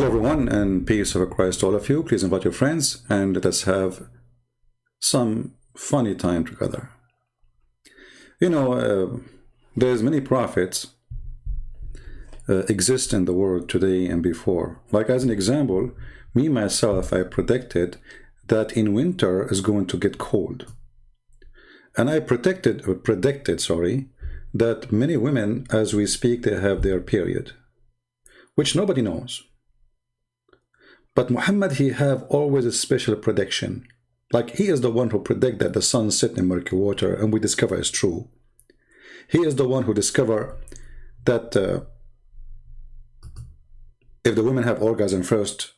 Hello everyone, and peace of Christ to all of you. Please invite your friends and let us have some funny time together. You know, there's many prophets exist in the world today and before. Like as an example, me myself, I predicted that in winter is going to get cold. And I predicted, that many women, as we speak, they have their period, which nobody knows. But Muhammad, he have always a special prediction. Like he is the one who predict that the sun set in murky water, and we discover is true. He is the one who discover that if the women have orgasm first,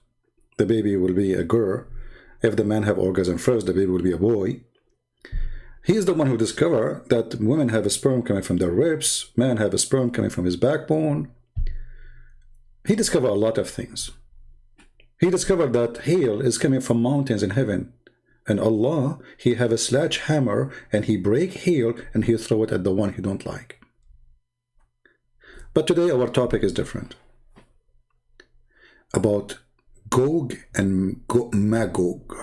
the baby will be a girl. If the man have orgasm first, the baby will be a boy. He is the one who discover that women have a sperm coming from their ribs, man have a sperm coming from his backbone. He discovered a lot of things. He discovered that hail is coming from mountains in heaven. And Allah, he have a sledgehammer and he break hail and he throw it at the one he don't like. But today our topic is different. About Gogg and Maggog.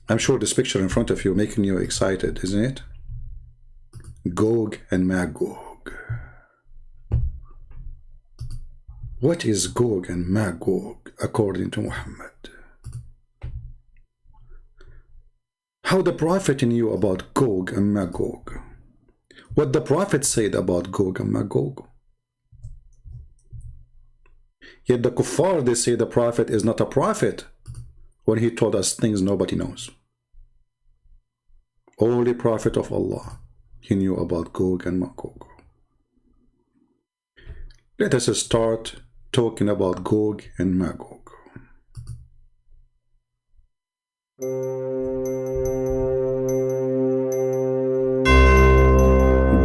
I'm sure this picture in front of you making you excited, isn't it? Gogg and Maggog. What is Gogg and Maggog according to Muhammad? How the Prophet knew about Gogg and Maggog? What the Prophet said about Gogg and Maggog? Yet the kuffar, they say the Prophet is not a prophet when he told us things nobody knows. Only Prophet of Allah, he knew about Gogg and Maggog. Let us start talking about Gogg and Maggog.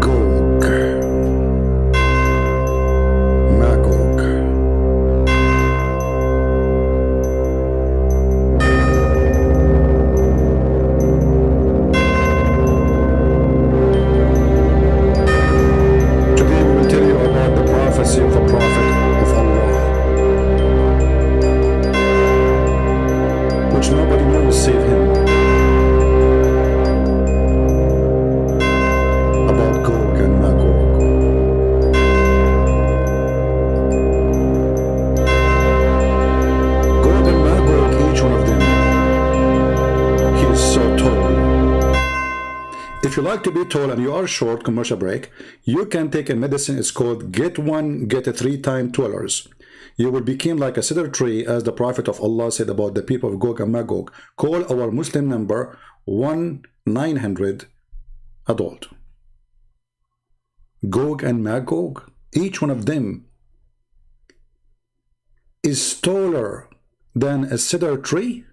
Gogg, Maggog. Today we will tell you about the prophecy of a prophet of Allah, which nobody knows save him. About Gogg and Maggog. Gogg and Maggog, each one of them, he is so tall. If you like to be tall and you are short, commercial break, you can take a medicine. It's called get one, get a 3 times $12. You will become like a cedar tree, as the Prophet of Allah said about the people of Gogg and Maggog. Call our Muslim number 1-900 adult. Gogg and Maggog, each one of them is taller than a cedar tree.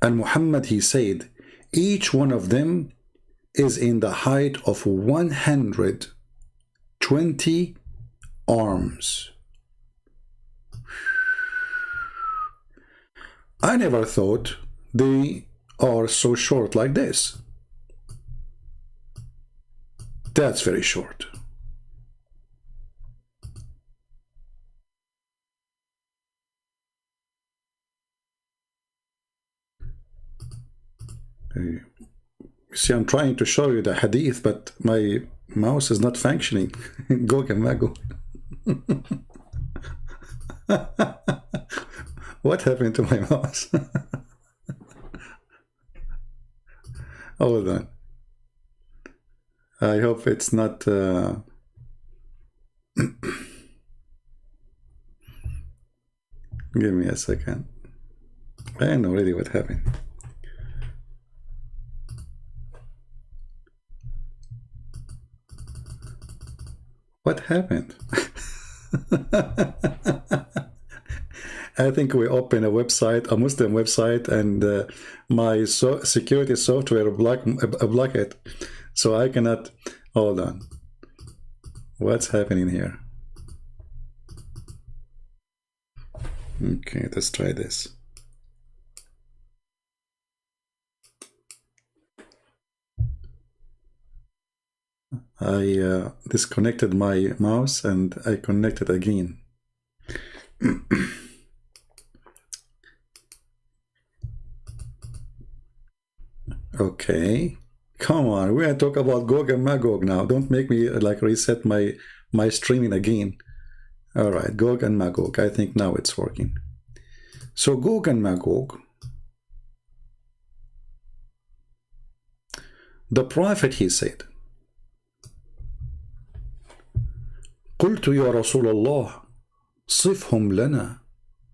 And Muhammad, he said, each one of them is in the height of 120 arms. I never thought they are so short like this. That's very short. See, I'm trying to show you the hadith, but my mouse is not functioning. Gogg and Maggog. What happened to my mouse? Hold on. I hope it's not... Give me a second. I know already what happened. What happened? I think we opened a website, a Muslim website, and my security software block it, so I cannot. Hold on. What's happening here? Okay, let's try this. I disconnected my mouse and I connected again. Okay, come on, we're gonna talk about Gog and Magog now. Don't make me like reset my streaming again. All right, Gog and Magog. I think now it's working. So Gog and Magog. The prophet, he said, قلت يا رسول الله صفهم لنا,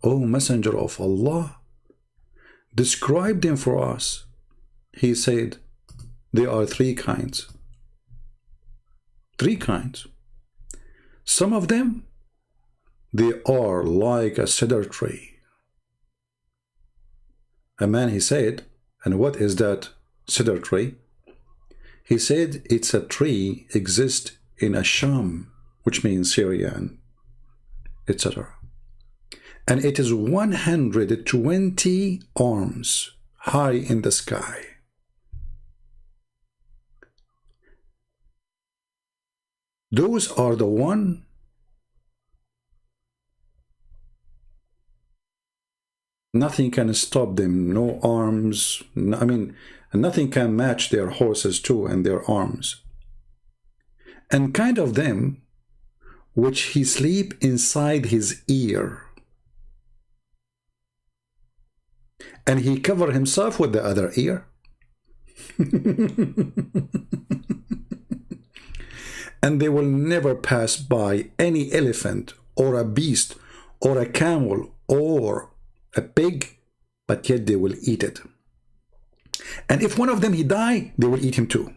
O messenger of Allah, describe them for us. He said, there are three kinds. Three kinds. Some of them, they are like a cedar tree. A man, he said, and what is that cedar tree? He said it's a tree exists in Asham, which means Syria, and etc. And it is 120 arms high in the sky. Those are the one nothing can stop them, no arms, I mean, nothing can match their horses too and their arms. And kind of them, which he sleep inside his ear. And he cover himself with the other ear. And they will never pass by any elephant or a beast or a camel or a pig, but yet they will eat it. And if one of them he die, they will eat him too.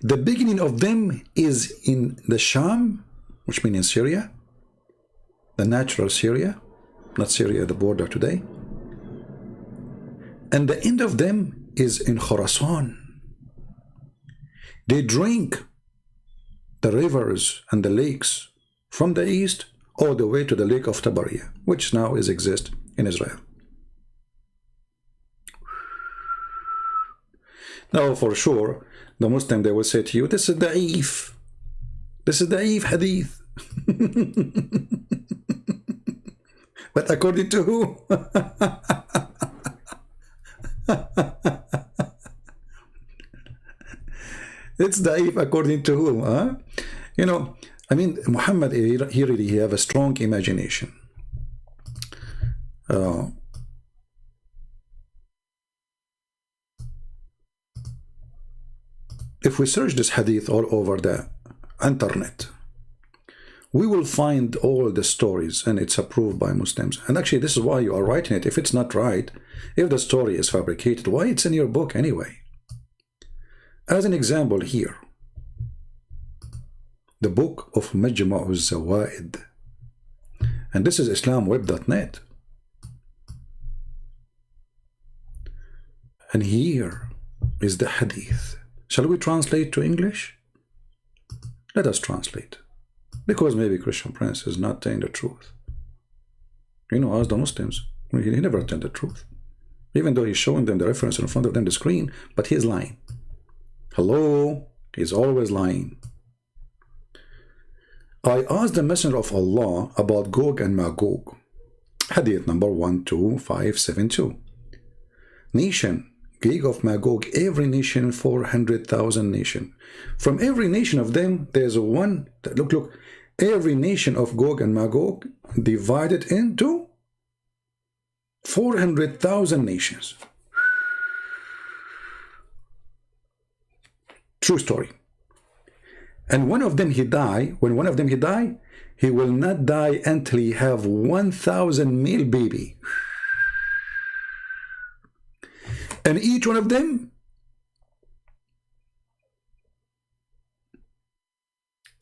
The beginning of them is in the Sham, which means in Syria, the natural Syria, not Syria, the border today. And the end of them is in Khorasan. They drink the rivers and the lakes from the east all the way to the lake of Tabaria, which now exists in Israel. Now, for sure, the Muslim, they will say to you, this is da'if. This is da'if hadith. But according to who? It's da'if according to whom? Huh? You know, I mean, Muhammad, he really have a strong imagination. If we search this hadith all over the internet, we will find all the stories, and it's approved by Muslims. And actually, this is why you are writing it. If it's not right, if the story is fabricated, why it's in your book anyway? As an example here, the book of Majma'u Zawaid, and this is islamweb.net. And here is the hadith. Shall we translate to English? Let us translate. Because maybe Christian Prince is not telling the truth. You know, as the Muslims, he never tell the truth. Even though he's showing them the reference in front of them, the screen, but he's lying. Hello? He's always lying. I asked the Messenger of Allah about Gog and Maggog. Hadith number 12572. Nation, Gog of Maggog, every nation, 400,000 nation. From every nation of them, there's one. Look, every nation of Gog and Maggog divided into 400,000 nations. True story. And one of them he die. When one of them he die, he will not die until he have 1,000 male baby. And each one of them,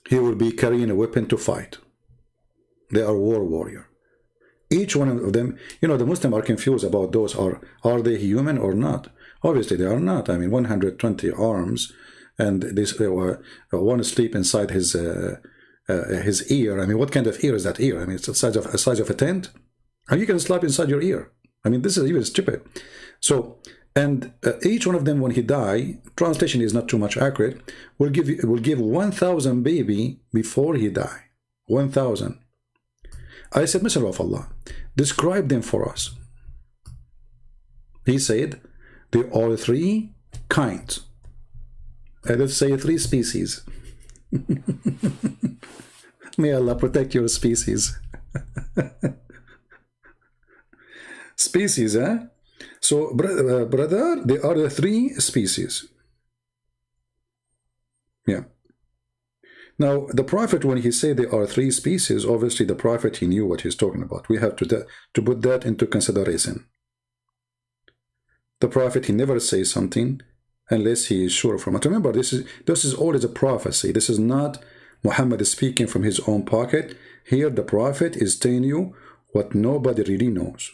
he will be carrying a weapon to fight. They are war warrior. Each one of them, you know, the Muslims are confused about those. Are they human or not? Obviously, they are not. I mean, 120 arms, and this one sleep inside his ear. I mean, what kind of ear is that ear? I mean, it's the size of a tent. How you can sleep inside your ear? I mean, this is even stupid. So, And each one of them, when he die, translation is not too much accurate, will give 1,000 baby before he die. 1,000. I said, Messenger of Allah, describe them for us. He said, there are 3 kinds. Let's say 3 species. May Allah protect your species. Species, eh? So, brother, there are the 3 species. Yeah. Now, the Prophet, when he said there are 3 species, obviously the Prophet, he knew what he's talking about. We have to put that into consideration. The Prophet, he never says something unless he is sure from it. Remember, this is always a prophecy. This is not Muhammad speaking from his own pocket. Here, the Prophet is telling you what nobody really knows.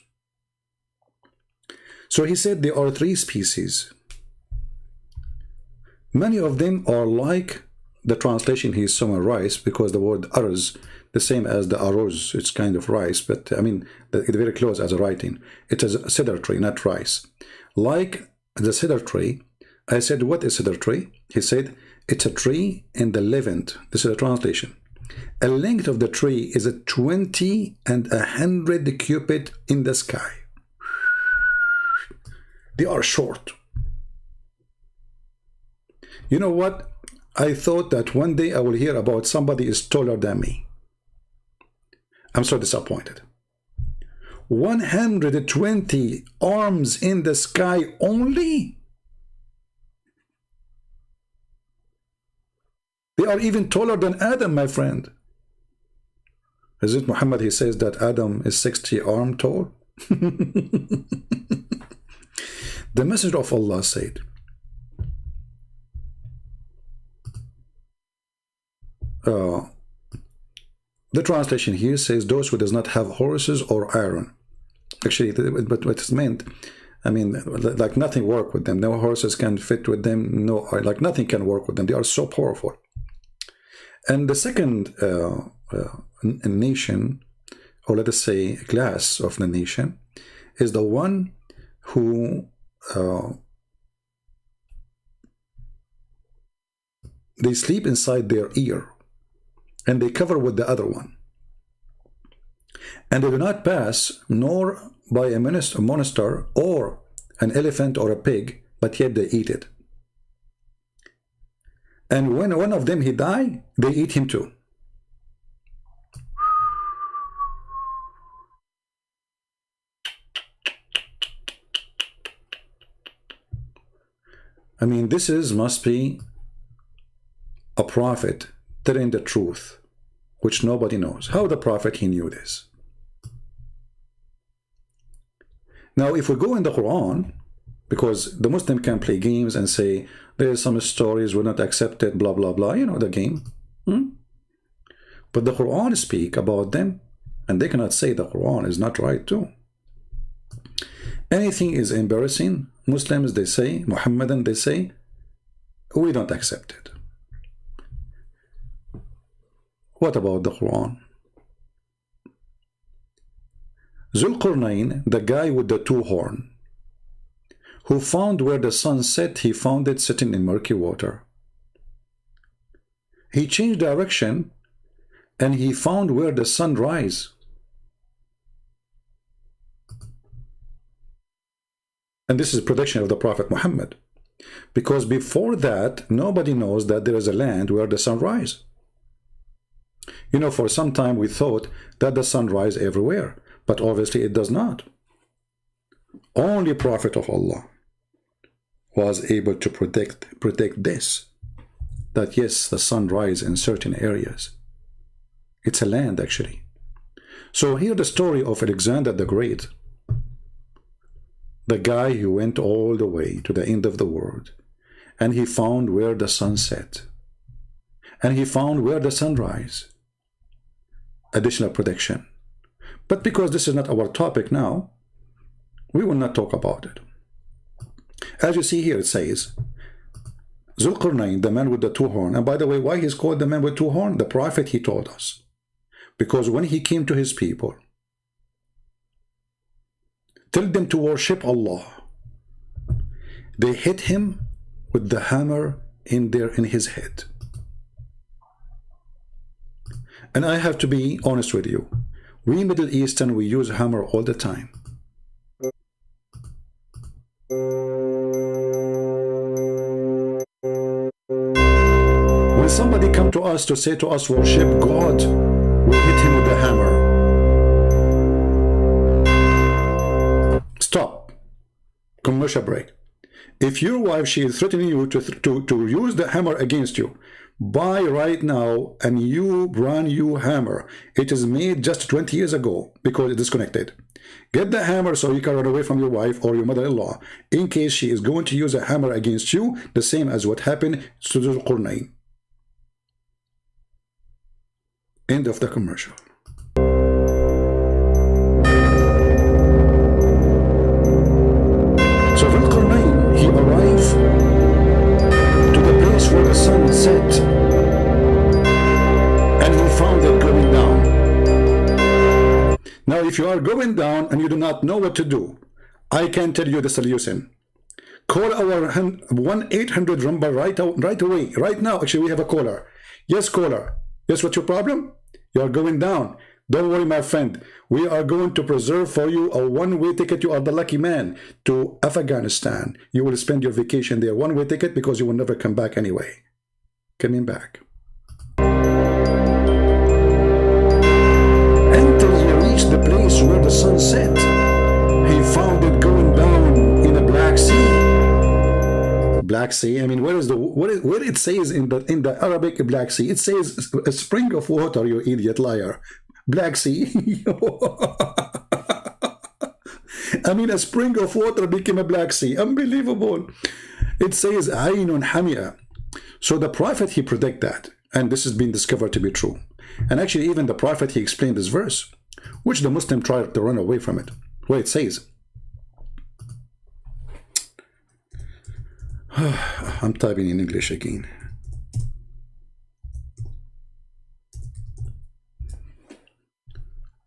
So he said there are 3 species. Many of them are like the translation he summarized, because the word arz, the same as the arroz, it's kind of rice, but I mean, it's very close as a writing. It is a cedar tree, not rice. Like the cedar tree, I said, what is cedar tree? He said, it's a tree in the Levant. This is a translation. A length of the tree is a 20 and 100 cubit in the sky. They are short. You know what? I thought that one day I will hear about somebody is taller than me. I'm so disappointed. 120 arms in the sky only? They are even taller than Adam, my friend. Is it Muhammad? He says that Adam is 60 arm tall. The Messenger of Allah said, the translation here says those who does not have horses or iron. Actually, but what it's meant, I mean, like nothing work with them. No horses can fit with them. No, like nothing can work with them. They are so powerful. And the second nation, or let us say class of the nation, is the one who they sleep inside their ear, and they cover with the other one, and they do not pass nor by a monster or an elephant or a pig, but yet they eat it. And when one of them he die, they eat him too. I mean, this must be a prophet telling the truth, which nobody knows. How the prophet, he knew this? Now, if we go in the Quran, because the Muslim can play games and say, there's some stories were not accepted, blah, blah, blah, you know, the game. But the Quran speak about them, and they cannot say the Quran is not right too. Anything is embarrassing, Muslims, they say, Muhammadan, they say, we don't accept it. What about the Quran? Zulqarnain, the guy with the 2 horns, who found where the sun set, he found it sitting in murky water. He changed direction, and he found where the sun rise. And this is prediction of the Prophet Muhammad, because before that, nobody knows that there is a land where the sun rise. You know, for some time we thought that the sun rise everywhere, but obviously it does not. Only Prophet of Allah was able to predict this, that yes, the sun rise in certain areas. It's a land, actually. So here the story of Alexander the Great, the guy who went all the way to the end of the world, and he found where the sun set, and he found where the sun rise. Additional prediction. But because this is not our topic now, we will not talk about it. As you see here, it says, Zulqarnain, the man with the 2 horns. And by the way, why he's called the man with 2 horns? The Prophet, he told us. Because when he came to his people, tell them to worship Allah. They hit him with the hammer in his head. And I have to be honest with you. We Middle Eastern, we use hammer all the time. When somebody come to us to say to us, worship God, we hit him with the hammer. Stop. Commercial break. If your wife, she is threatening you to use the hammer against you, buy right now a new brand new hammer. It is made just 20 years ago because it is disconnected. Get the hammer so you can run away from your wife or your mother-in-law in case she is going to use a hammer against you, the same as what happened to the Qurnayn. End of the commercial. So Dhul Qarnayn, he arrived to the place where the sun set, and he found it going down. Now, if you are going down and you do not know what to do, I can tell you the solution. Call our 1-800 number right away, right now. Actually, we have a caller. Yes, caller. Yes, what's your problem? You are going down. Don't worry, my friend. We are going to preserve for you a one-way ticket. You are the lucky man to Afghanistan. You will spend your vacation there. One-way ticket because you will never come back anyway. Coming back. Until he reached the place where the sun set, he found it going down in a Black Sea. Black Sea. I mean, where it says in the Arabic Black Sea? It says a spring of water. You idiot liar. Black Sea. I mean, a spring of water became a Black Sea. Unbelievable. It says Aynun Hamia. So the Prophet, he predict that, and this has been discovered to be true. And actually, even the Prophet, he explained this verse, which the Muslim tried to run away from it. Where it says, I'm typing in English again.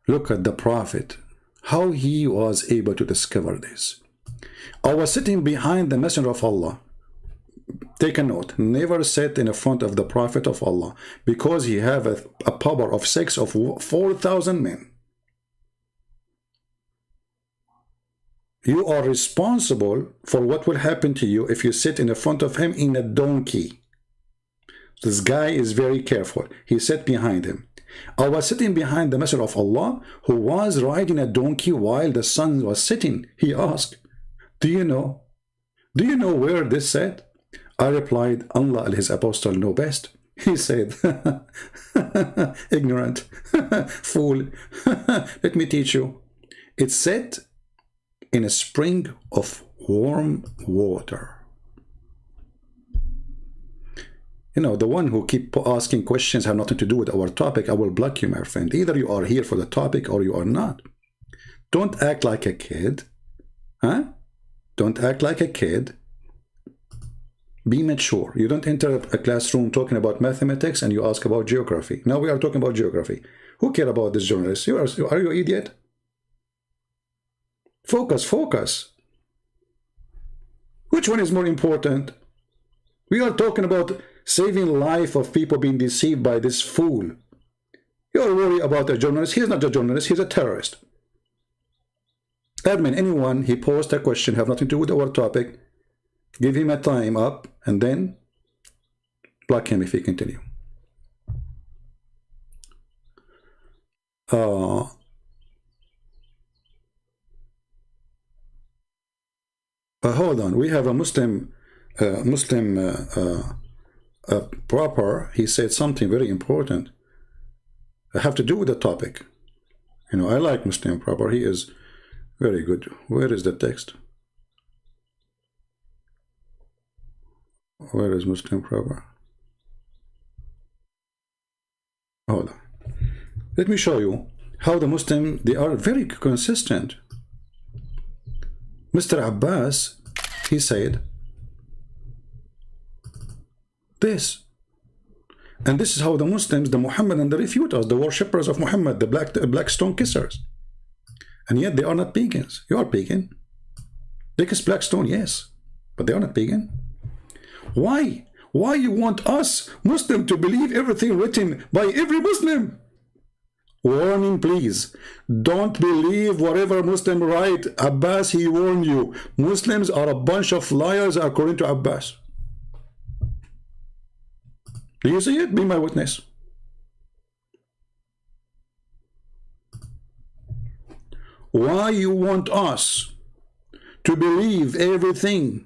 Look at the Prophet, how he was able to discover this. I was sitting behind the Messenger of Allah. Take a note, never sit in front of the Prophet of Allah, because he have a power of 4,000 men. You are responsible for what will happen to you if you sit in front of him in a donkey. This guy is very careful. He sat behind him. I was sitting behind the Messenger of Allah, who was riding a donkey while the sun was setting. He asked, do you know where this sat? I replied, Allah and his apostle know best. He said, ignorant, fool, let me teach you. It sat in a spring of warm water. You know, the one who keep asking questions have nothing to do with our topic. I will block you, my friend. Either you are here for the topic or you are not. Don't act like a kid. Huh? Don't act like a kid. Be mature. You don't enter a classroom talking about mathematics and you ask about geography. Now we are talking about geography. Who care about this journalist? Are you an idiot? Focus, focus. Which one is more important? We are talking about saving life of people being deceived by this fool. You're worried about a journalist. He's not a journalist. He's a terrorist. Admin, anyone, he posed a question, have nothing to do with our topic. Give him a time up and then block him if he continue. Hold on. We have a Muslim proper. He said something very important. I have to do with the topic. You know, I like Muslim proper. He is very good. Where is the text? Where is Muslim proper? Hold on. Let me show you how the Muslim, they are very consistent. Mr. Abbas, he said this. And this is how the Muslims, the Muhammadan, the refuters, the worshippers of Muhammad, the black stone kissers. And yet they are not pagans. You are pagan. They kiss black stone, yes. but they are not pagan. Why? Why you want us Muslim to believe everything written by every Muslim? Warning, please. Don't believe whatever Muslim write. Abbas, he warned you. Muslims are a bunch of liars according to Abbas. Do you see it? Be my witness. Why you want us to believe everything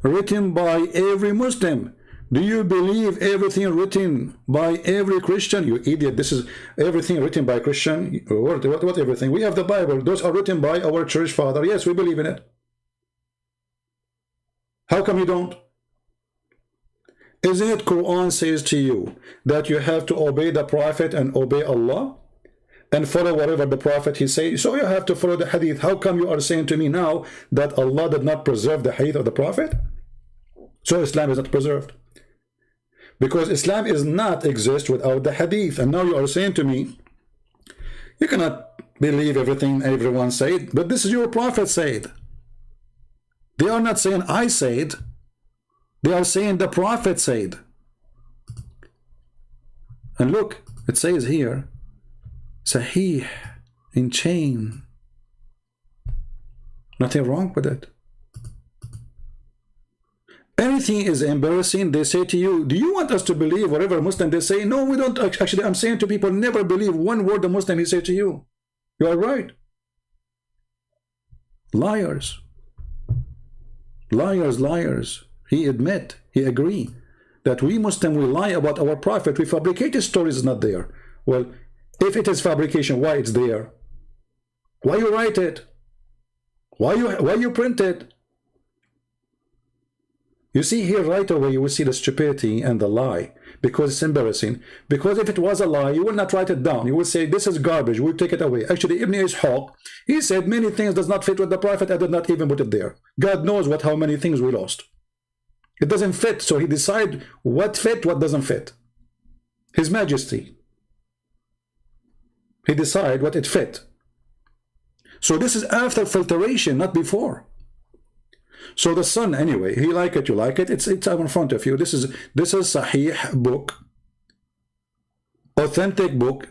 written by every Muslim? Do you believe everything written by every Christian? You idiot. This is everything written by Christian. What everything? We have the Bible. Those are written by our church father. Yes, we believe in it. How come you don't? Isn't it Quran says to you that you have to obey the Prophet and obey Allah and follow whatever the Prophet he says? So you have to follow the hadith. How come you are saying to me now that Allah did not preserve the hadith of the Prophet? So Islam is not preserved. Because Islam is not exist without the hadith. And now you are saying to me, you cannot believe everything everyone said, but this is your Prophet said. They are not saying I said. They are saying the Prophet said. And look, it says here, Sahih, in chain. Nothing wrong with it. Anything is embarrassing, they say to you, do you want us to believe whatever Muslim they say? No, we don't. Actually, I'm saying to people, never believe one word the Muslim he say to you. You are right. Liars. Liars, liars. He admit, he agree that we Muslim, we lie about our Prophet. We fabricate his stories is not there. Well, if it is fabrication, why it's there? Why you write it? Why you print it? You see here right away, you will see the stupidity and the lie, because it's embarrassing. Because if it was a lie, you will not write it down. You will say, this is garbage, we'll take it away. Actually, Ibn Ishaq, he said many things does not fit with the Prophet. I did not even put it there. God knows how many things we lost. It doesn't fit, so he decide what fit, what doesn't fit. His Majesty. He decide what it fit. So this is after filtration, not before. So the son, anyway, he like it, you like it. It's up in front of you. This is Sahih book, authentic book.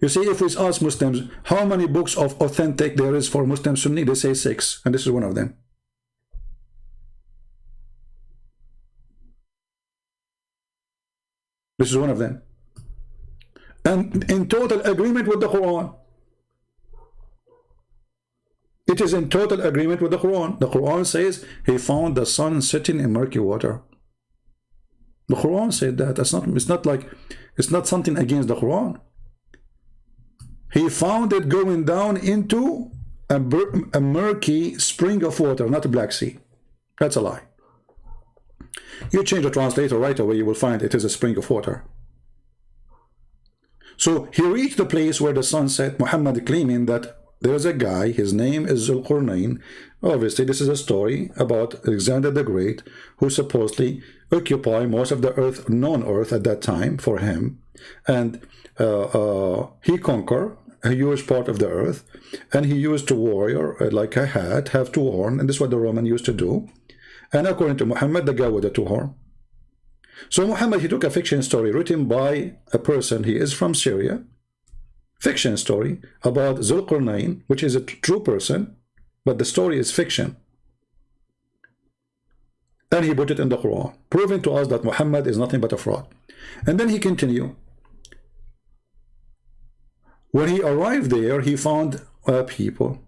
You see, if we ask Muslims how many books of authentic there is for Muslim Sunni, they say 6, and this is one of them. This is one of them, and in total agreement with the Quran. It is in total agreement with the Quran. The Quran says he found the sun sitting in murky water. The Quran said that. It's not something against the Quran. He found it going down into a murky spring of water, not a Black Sea. That's a lie. You change the translator right away, you will find it is a spring of water. So he reached the place where the sun set, Muhammad claiming that there is a guy, his name is Zulqarnain. Obviously, this is a story about Alexander the Great, who supposedly occupied most of the earth, known earth at that time for him. And he conquered a huge part of the earth. And he used to warrior like a hat, have 2 horns. And this is what the Roman used to do. And according to Muhammad, the guy with the 2 horns. So Muhammad, he took a fiction story written by a person, he is from Syria. Fiction story about Zulqarnain, which is a true person, but the story is fiction. And he put it in the Quran, proving to us that Muhammad is nothing but a fraud. And then he continued. When he arrived there, he found people.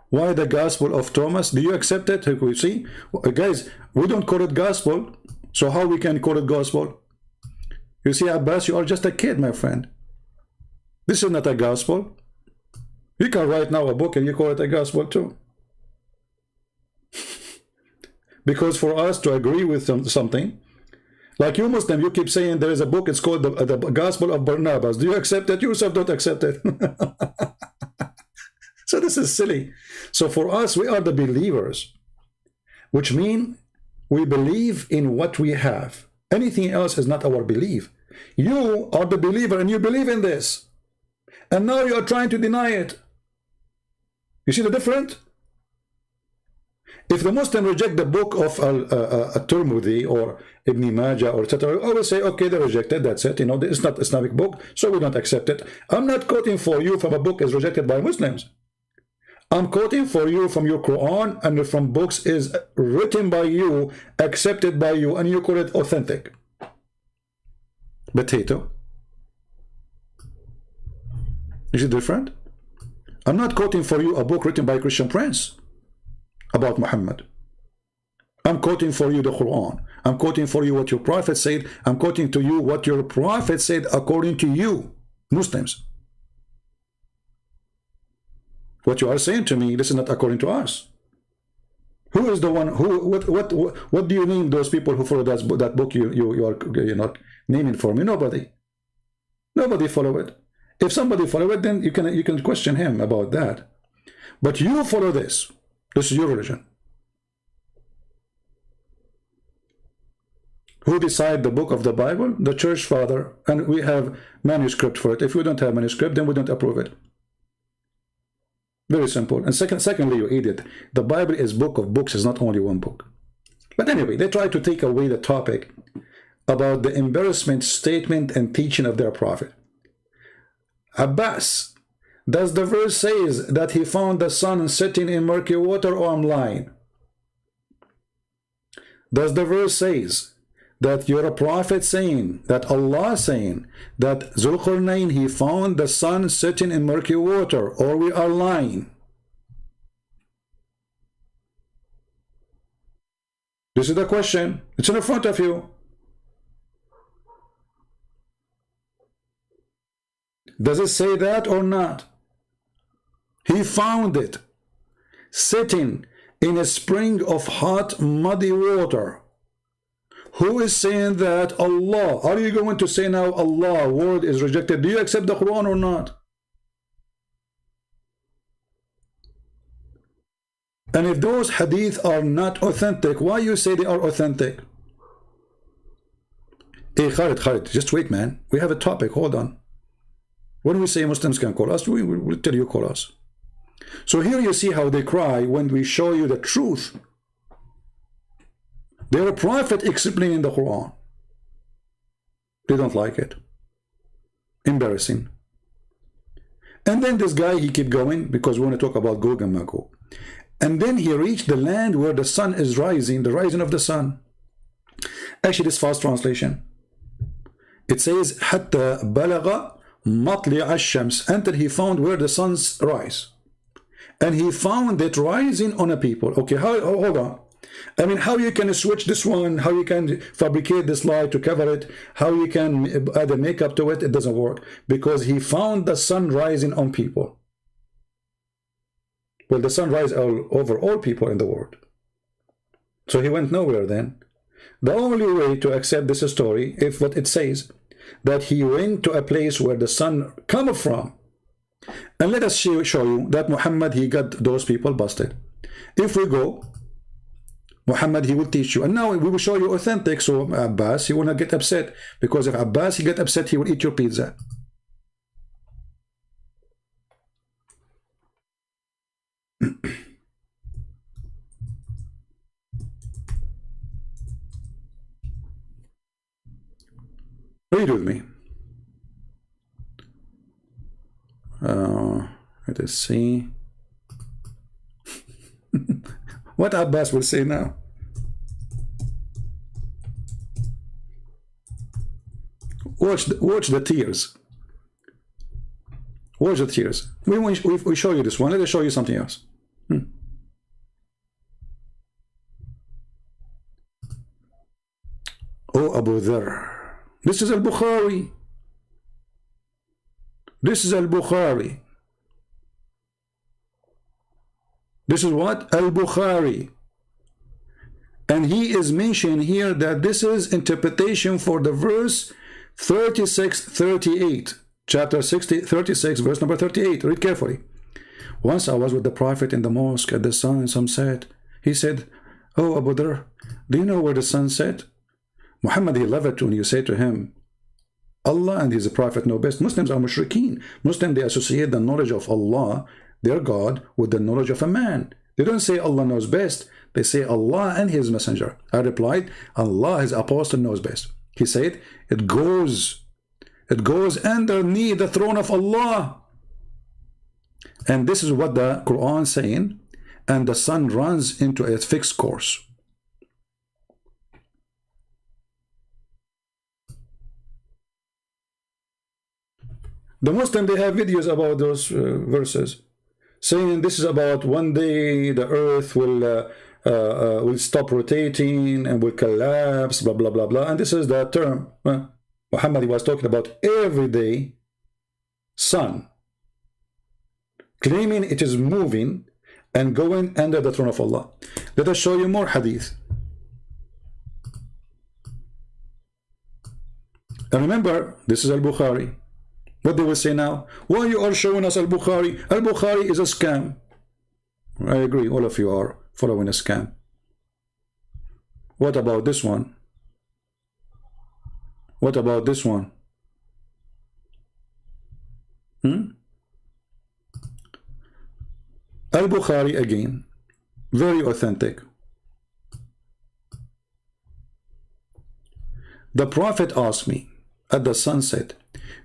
Why the Gospel of Thomas? Do you accept it? You see, guys, we don't call it Gospel. So how we can call it gospel? You see, Abbas, you are just a kid, my friend. This is not a gospel. You can write now a book and you call it a gospel too. Because for us to agree with something, like you Muslim, you keep saying there is a book, it's called the Gospel of Barnabas. Do you accept it? You yourself don't accept it. So this is silly. So for us, we are the believers, which mean we believe in what we have. Anything else is not our belief. You are the believer and you believe in this. And now you are trying to deny it. You see the difference? If the Muslim reject the book of Tirmidhi or Ibn Majah or etc., I will say, okay, they rejected, that's it. You know, it's not Islamic book, so we don't accept it. I'm not quoting for you from a book is rejected by Muslims. I'm quoting for you from your Quran and from books is written by you, accepted by you, and you call it authentic. Potato. Is it different? I'm not quoting for you a book written by a Christian prince about Muhammad. I'm quoting for you the Quran. I'm quoting for you what your prophet said. I'm quoting to you what your prophet said according to you, Muslims. What you are saying to me, this is not according to us. Who is the one who what do you name those people who follow that book you're not naming for me? Nobody. Nobody follow it. If somebody follow it, then you can question him about that. But you follow this. This is your religion. Who decide the book of the Bible? The church father, and we have manuscript for it. If we don't have manuscript, then we don't approve it. Very simple. And secondly, you idiot, the Bible is book of books, is not only one book. But anyway, they try to take away the topic about the embarrassment statement and teaching of their prophet. Abbas, does the verse says that he found the sun sitting in murky water, or I'm lying? Does the verse says that you're a prophet saying, that Allah saying, that Zulqarnain, he found the sun sitting in murky water, or we are lying? This is the question. It's in front of you. Does it say that or not? He found it sitting in a spring of hot, muddy water. Who is saying that? Allah. Are you going to say now Allah word is rejected? Do you accept the Quran or not? And if those hadith are not authentic, why you say they are authentic? Hey, Khalid, just wait, man. We have a topic. Hold on. When we say Muslims can call us, we will tell you call us. So here you see how they cry when we show you the truth. They're a prophet explaining the Quran. They don't like it. Embarrassing. And then this guy, he keep going because we want to talk about Gogg and Maggog. And then he reached the land where the sun is rising, the rising of the sun. Actually, this fast translation. It says, حتى بلغ مطلع الشمس, until he found where the sun's rise. And he found it rising on a people. Okay, hold on. I mean, how you can switch this one, how you can fabricate this lie to cover it, how you can add a makeup to it, it doesn't work. Because he found the sun rising on people. Well, the sun rises over all people in the world. So he went nowhere then. The only way to accept this story, if what it says, that he went to a place where the sun come from. And let us show you that Muhammad, he got those people busted. If we go, Muhammad, he will teach you. And now we will show you authentic. So Abbas, he will not get upset. Because if Abbas, he get upset, he will eat your pizza. Read with me. Let us see. What Abbas will say now. Watch the tears. Watch the tears. We show you this one. Let us show you something else. Oh, Abu Dhar. This is Al-Bukhari. This is Al-Bukhari. This is what? Al-Bukhari. And he is mentioning here that this is interpretation for the verse 36-38. Chapter 36, verse number 38. Read carefully. Once I was with the Prophet in the mosque at the sunset. He said, oh, Abu Dhar, do you know where the sun set? Muhammad, he loved it when you say to him, Allah and his prophet know best. Muslims are mushrikeen. Muslims, they associate the knowledge of Allah their God with the knowledge of a man. They don't say Allah knows best. They say Allah and his messenger. I replied, Allah, his apostle, knows best. He said, it goes underneath the throne of Allah. And this is what the Quran is saying. And the sun runs into a fixed course. The Muslims, they have videos about those verses, saying this is about one day the earth will stop rotating and will collapse, blah, blah, blah, blah. And this is the term. Muhammad was talking about everyday sun, claiming it is moving and going under the throne of Allah. Let us show you more hadith. And remember, this is Al-Bukhari. What they will say now? Why you are showing us Al-Bukhari? Al-Bukhari is a scam. I agree, all of you are following a scam. What about this one? What about this one? Al-Bukhari again, very authentic. The Prophet asked me at the sunset,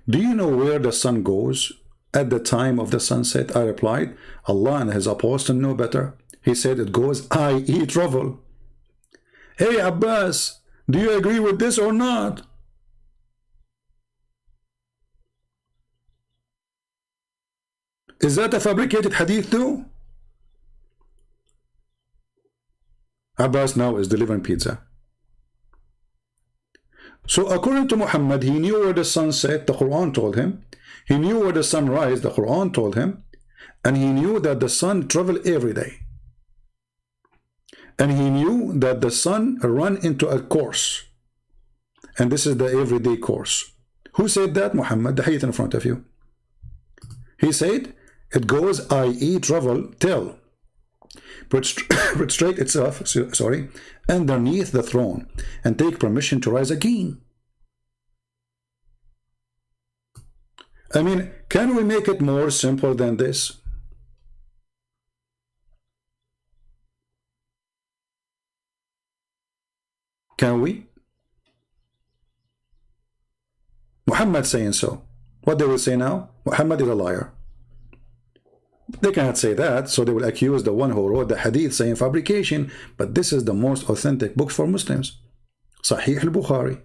do you know where the sun goes at the time of the sunset? I replied, Allah and his apostle know better. He said it goes, i.e. travel. Hey Abbas, do you agree with this or not? Is that a fabricated hadith too? Abbas now is delivering pizza. So according to Muhammad, he knew where the sun set, the Quran told him. He knew where the sun rise, the Quran told him. And he knew that the sun traveled every day. And he knew that the sun run into a course. And this is the everyday course. Who said that? Muhammad, the hadith in front of you. He said, it goes, i.e. travel, till prostrate itself, underneath the throne and take permission to rise again. I mean, can we make it more simple than this? Can we? Muhammad saying so. What they will say now? Muhammad is a liar. They cannot say that, so they will accuse the one who wrote the hadith saying fabrication. But this is the most authentic book for Muslims, Sahih al-Bukhari.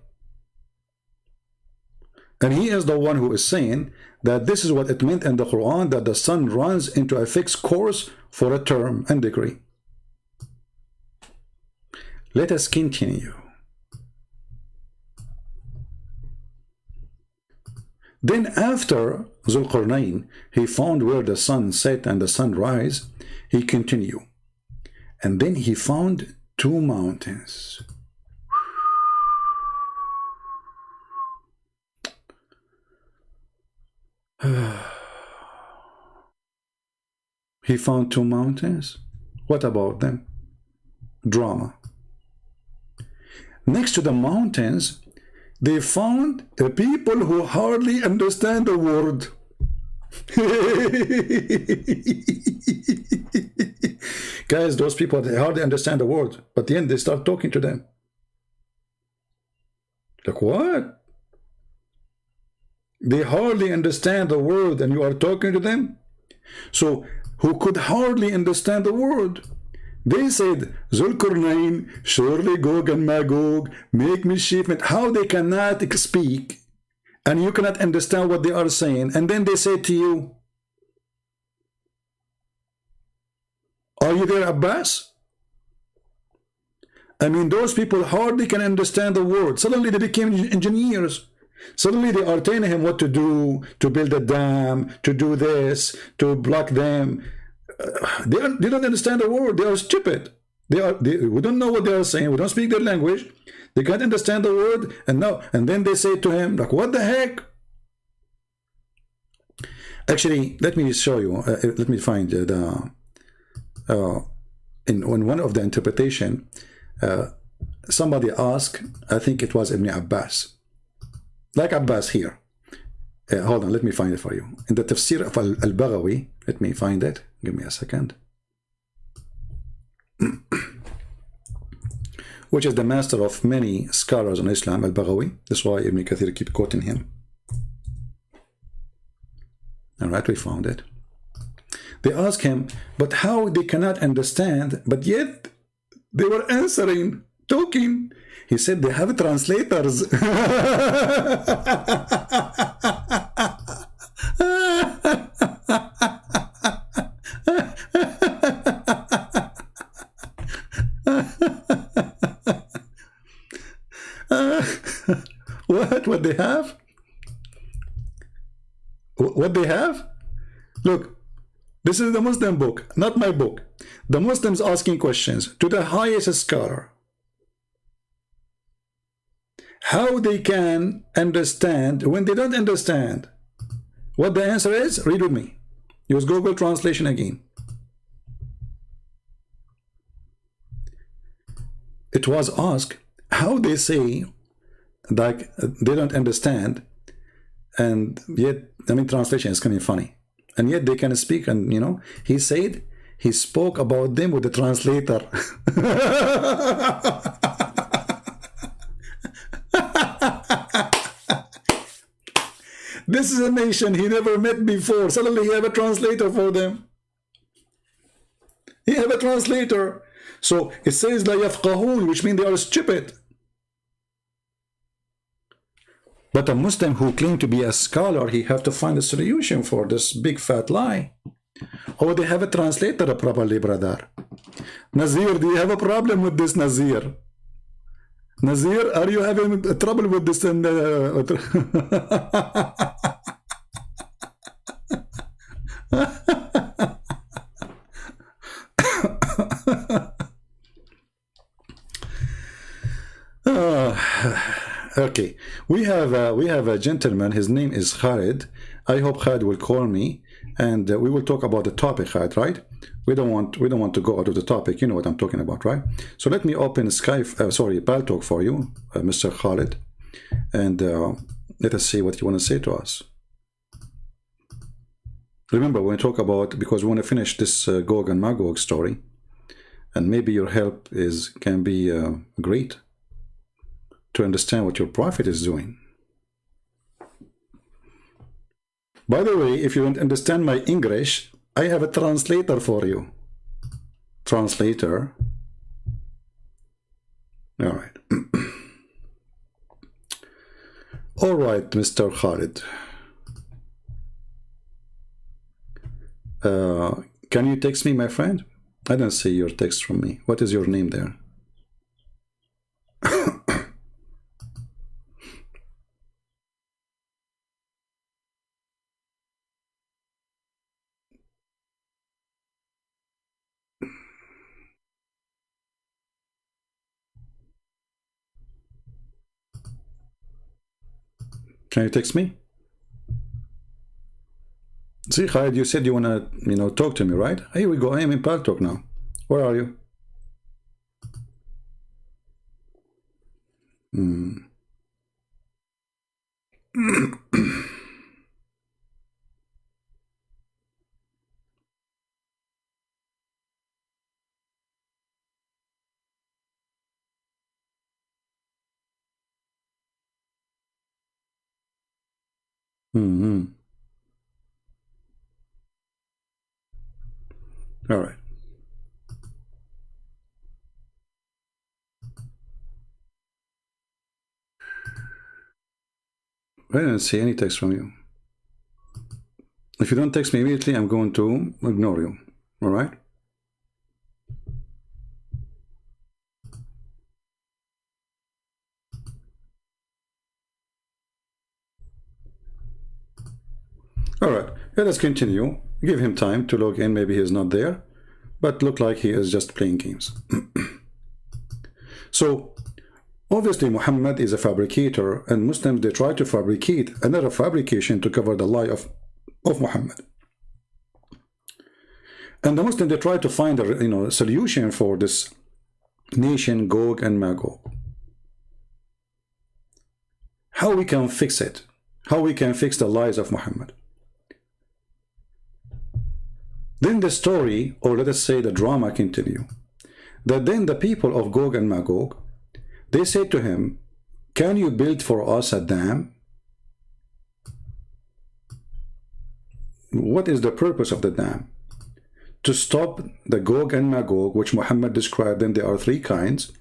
And he is the one who is saying that this is what it meant in the Quran, that the sun runs into a fixed course for a term and degree. Let us continue. Then after Zulqarnain, he found where the sun set and the sun rise, he continued. And then he found two mountains. He found two mountains. What about them? Drama. Next to the mountains, they found the people who hardly understand the word. Guys, those people, they hardly understand the word, but then they start talking to them. Like, what? They hardly understand the word and you are talking to them? So, who could hardly understand the word? They said, Zulqarnain, surely Gogg and Maggog make mischief. How they cannot speak and you cannot understand what they are saying. And then they say to you, are you there, Abbas? I mean, those people hardly can understand the word. Suddenly they became engineers. Suddenly they are telling him what to do, to build a dam, to do this, to block them. They don't understand the word. They are stupid. We don't know what they are saying. We don't speak their language. They can't understand the word. And then they say to him, like, what the heck? Actually, let me show you. Let me find in one of the interpretation. Somebody asked, I think it was Ibn Abbas, like Abbas here. Hold on, let me find it for you. In the tafsir of Al-Baghawi, let me find it. Give me a second. Which is the master of many scholars in Islam, al-Baghawi. That's why Ibn Kathir keep quoting him. All right, we found it. They ask him, but how they cannot understand, but yet they were answering, talking. He said they have translators. What they have? What they have? Look, this is the Muslim book, not my book. The Muslims asking questions to the highest scholar. How they can understand when they don't understand? What the answer is? Read with me. Use Google translation again. It was asked how they say like they don't understand, and yet, I mean, translation is coming funny, and yet they can speak. And you know, he said he spoke about them with the translator. This is a nation he never met before. Suddenly he have a translator for them. He have a translator. So it says la yafqahun, which means they are stupid. But a Muslim who claims to be a scholar, he have to find a solution for this big fat lie. Oh, they have a translator properly, brother. Nazir, do you have a problem with this, Nazir? Nazir, are you having trouble with this? Okay, we have a gentleman. His name is Khalid. I hope Khalid will call me, and we will talk about the topic, Khalid. Right? We don't want to go out of the topic. You know what I'm talking about, right? So let me open Skype. Paltalk for you, Mr. Khalid, and let us see what you want to say to us. Remember, when we talk about, because we want to finish this Gogg and Maggog story, and maybe your help can be great to understand what your prophet is doing. By the way, if you don't understand my English, I have a translator for you. Translator. All right. All right, Mr. Khalid. Can you text me, my friend? I don't see your text from me. What is your name there? Can you text me? See, Khalid, you said you want to, talk to me, right? Here we go. I am in Paltalk now. Where are you? All right. I didn't see any text from you. If you don't text me immediately, I'm going to ignore you. All right? All right. Let us continue. Give him time to log in. Maybe he's not there, but look like he is just playing games. So, obviously, Muhammad is a fabricator, and Muslims, they try to fabricate another fabrication to cover the lie of Muhammad. And the Muslims, they try to find a solution for this nation, Gogg and Maggog. How we can fix it? How we can fix the lies of Muhammad? Then the story, or let us say the drama, continue. That then the people of Gog and Magog, they say to him, can you build for us a dam? What is the purpose of the dam? To stop the Gog and Magog, which Muhammad described them. There are three kinds.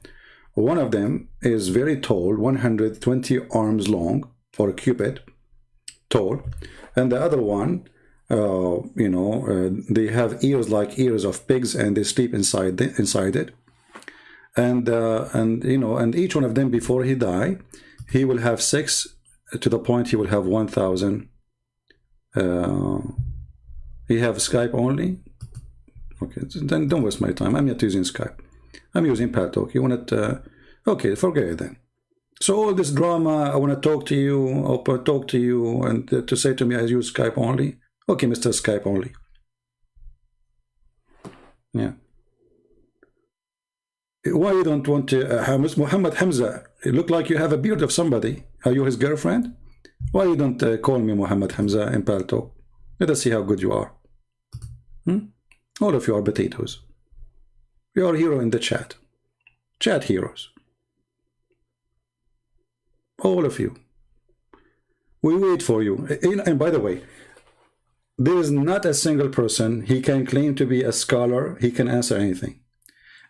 One of them is very tall, 120 arms long, or a cubit tall. And the other one, they have ears like ears of pigs, and they sleep inside it. And each one of them, before he die, he will have sex to the point he will have 1,000. He have Skype only. Okay, then don't waste my time. I'm not using Skype. I'm using Paltalk. You want it? Okay, forget it then. So all this drama, I want to talk to you, and to say to me, I use Skype only. Okay, Mr. Skype only. Yeah. Why you don't want to, Muhammad Hamza? You look like you have a beard of somebody. Are you his girlfriend? Why you don't call me Muhammad Hamza in Paltalk? Let us see how good you are. All of you are potatoes. You are hero in the chat. Chat heroes. All of you. We wait for you. And by the way, there is not a single person he can claim to be a scholar. He can answer anything.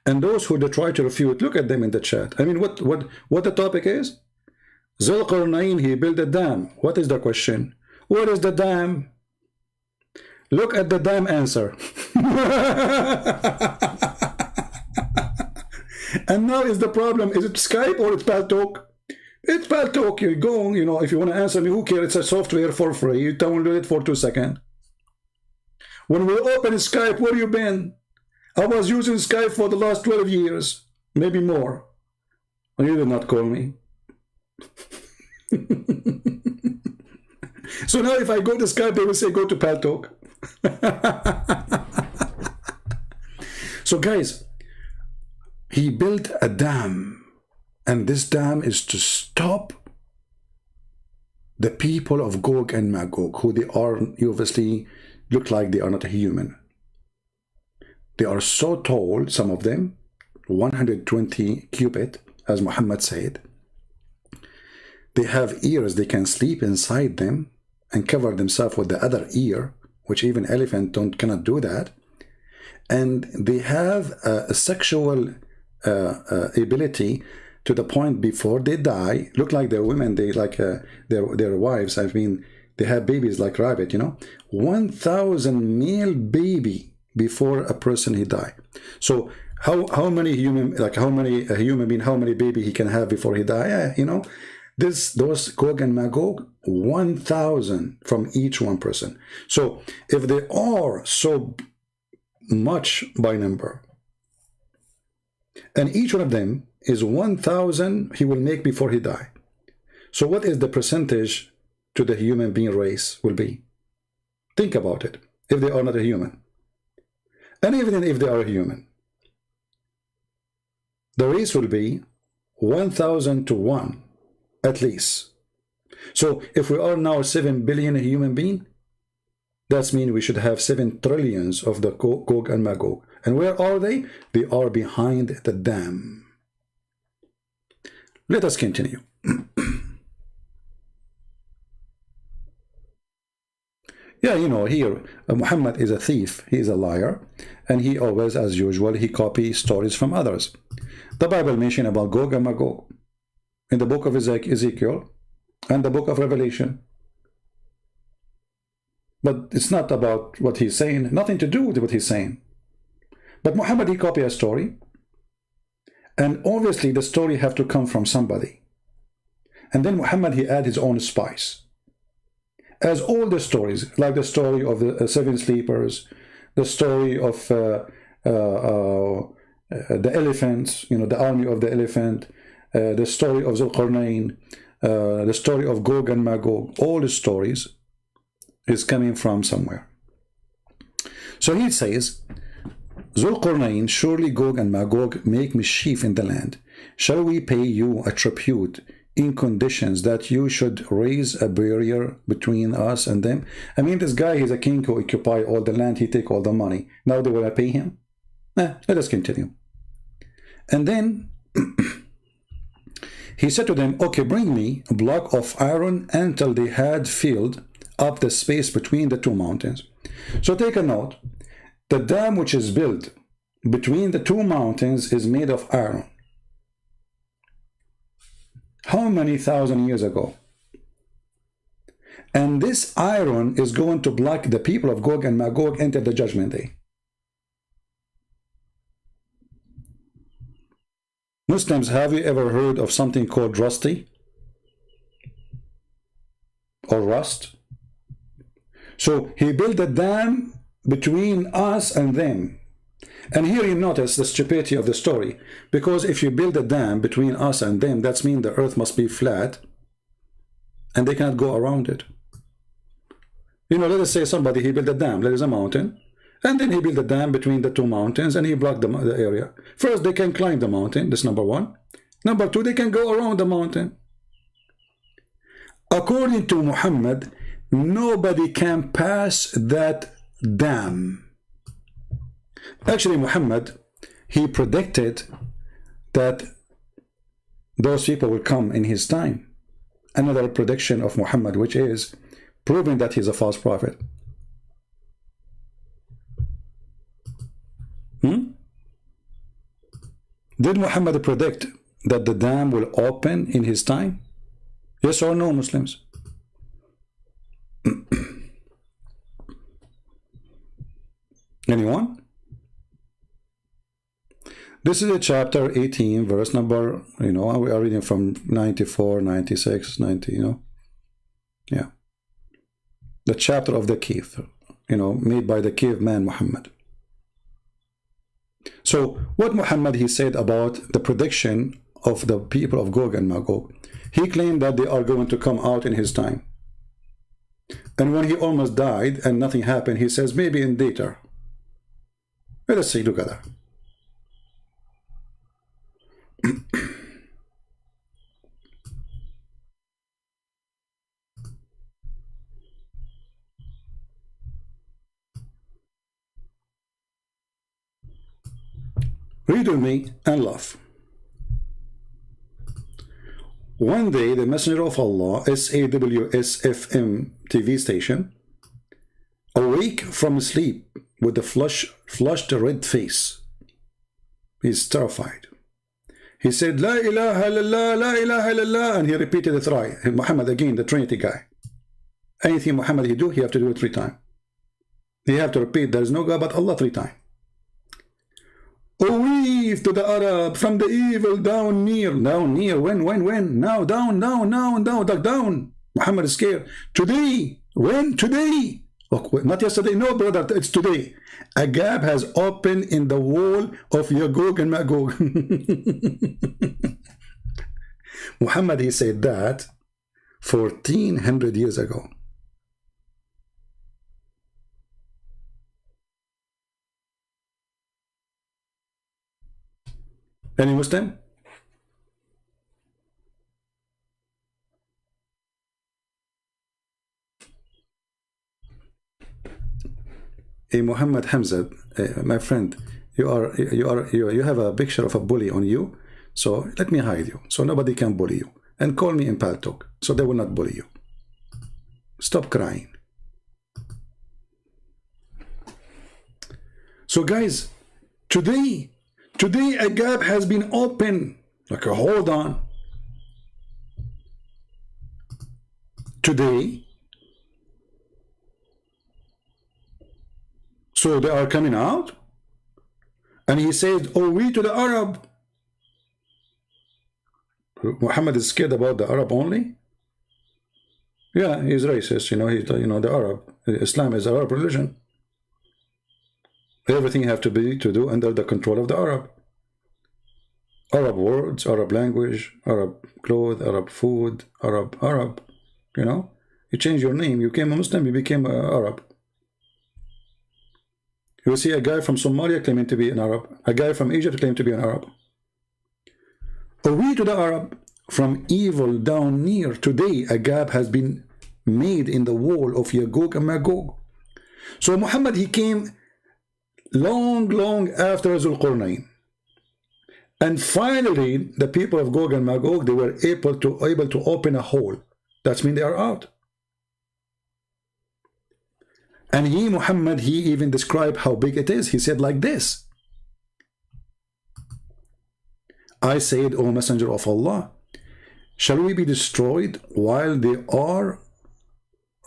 And those who try to refute, look at them in the chat. I mean, what the topic is? Zulqarnain, he built a dam. What is the question? What is the dam? Look at the dam answer. And now is the problem, is it Skype or it's Paltalk? It's Paltalk. You go, if you want to answer me, who cares? It's a software for free. You download it for 2 seconds. When we open Skype, where you been? I was using Skype for the last 12 years, maybe more. You did not call me. So now if I go to Skype, they will say, go to Paltalk. So guys, he built a dam, and this dam is to stop the people of Gog and Magog, who they are, you obviously look like they are not a human. They are so tall, some of them, 120 cubit, as Muhammad said. They have ears, they can sleep inside them and cover themselves with the other ear, which even elephant cannot do that. And they have a sexual ability to the point before they die, look like they're women, they like their wives. I mean, they have babies like rabbit, 1,000 male baby before a person he die. So how many human, like how many a human being, how many baby he can have before he die? Those Gog and Magog, 1,000 from each one person. So if they are so much by number, and each one of them is 1,000 he will make before he die. So what is the percentage to the human being race will be? Think about it, if they are not a human. And even if they are a human, the race will be 1,000 to 1, at least. So if we are now 7 billion human being, that means we should have 7 trillions of the Gog and Magog. And where are they? They are behind the dam. Let us continue. Yeah, here Muhammad is a thief, he is a liar, and he always, as usual, he copies stories from others. The Bible mentions about Gog and Magog in the book of Ezekiel and the book of Revelation. But it's not about what he's saying, nothing to do with what he's saying. But Muhammad, he copied a story, and obviously the story have to come from somebody. And then Muhammad, he add his own spice. As all the stories, like the story of the 7 sleepers, the story of the elephants, the army of the elephant, the story of Zulqarnain, the story of Gog and Magog, all the stories is coming from somewhere. So he says, Zulqarnain, surely Gog and Magog make mischief in the land. Shall we pay you a tribute in conditions that you should raise a barrier between us and them? I mean, this guy, he's a king who occupy all the land, he take all the money. Now they will pay him? Let us continue. And then he said to them, okay, bring me a block of iron until they had filled up the space between the two mountains. So take a note. The dam which is built between the two mountains is made of iron. How many thousand years ago? And this iron is going to block the people of Gog and Maggog enter the judgment day. Muslims, have you ever heard of something called rusty? Or rust? So he built a dam between us and them. And here you notice the stupidity of the story. Because if you build a dam between us and them, that means the earth must be flat. And they cannot go around it. You know, let us say somebody, he built a dam. There is a mountain. And then he built a dam between the two mountains and he blocked the area. First, they can climb the mountain. That's number one. Number two, they can go around the mountain. According to Muhammad, nobody can pass that dam. Actually, Muhammad, he predicted that those people will come in his time. Another prediction of Muhammad, which is proving that he's a false prophet. Did Muhammad predict that the dam will open in his time? Yes or no, Muslims? Anyone? This is a chapter 18, verse number, we are reading from 94, 96, 90, Yeah. The chapter of the cave, made by the caveman Muhammad. So what Muhammad, he said about the prediction of the people of Gog and Maggog, he claimed that they are going to come out in his time. And when he almost died and nothing happened, he says maybe in later. Let us see together. Read with me and laugh. One day, the Messenger of Allah, SAWSFM TV station, awake from sleep with a flushed red face. He's terrified. He said, La ilaha illallah, la ilaha illallah, and he repeated it thrice. Muhammad again, the Trinity guy. Anything Muhammad he do, he have to do it 3 times. He have to repeat, there is no God but Allah 3 times. Oh, weave to the Arab, from the evil down near, when? Now, down. Muhammad is scared. Today, when? Today. Oh, not yesterday, no brother, it's today. A gap has opened in the wall of Gogg and Maggog. Muhammad, he said that 1400 years ago. Any Muslim? Muhammad Hamza, my friend, you have a picture of a bully on you, so let me hide you, so nobody can bully you, and call me in Paltalk, so they will not bully you. Stop crying. So guys, today a gap has been opened. Like, hold on. Today. So they are coming out. And he says, oh, we to the Arab. Muhammad is scared about the Arab only? Yeah, he's racist, the Arab. Islam is Arab religion. Everything have to do under the control of the Arab. Arab words, Arab language, Arab clothes, Arab food, Arab. You change your name, you became a Muslim, you became Arab. You see a guy from Somalia claiming to be an Arab, a guy from Egypt claiming to be an Arab. We to the Arab, from evil down near. Today a gap has been made in the wall of Gogg and Maggog. So Muhammad, he came long after Zulqarnain. And finally, the people of Gogg and Maggog, they were able to open a hole. That means they are out. And he, Muhammad, he even described how big it is. He said like this: I said, O Messenger of Allah, shall we be destroyed while they are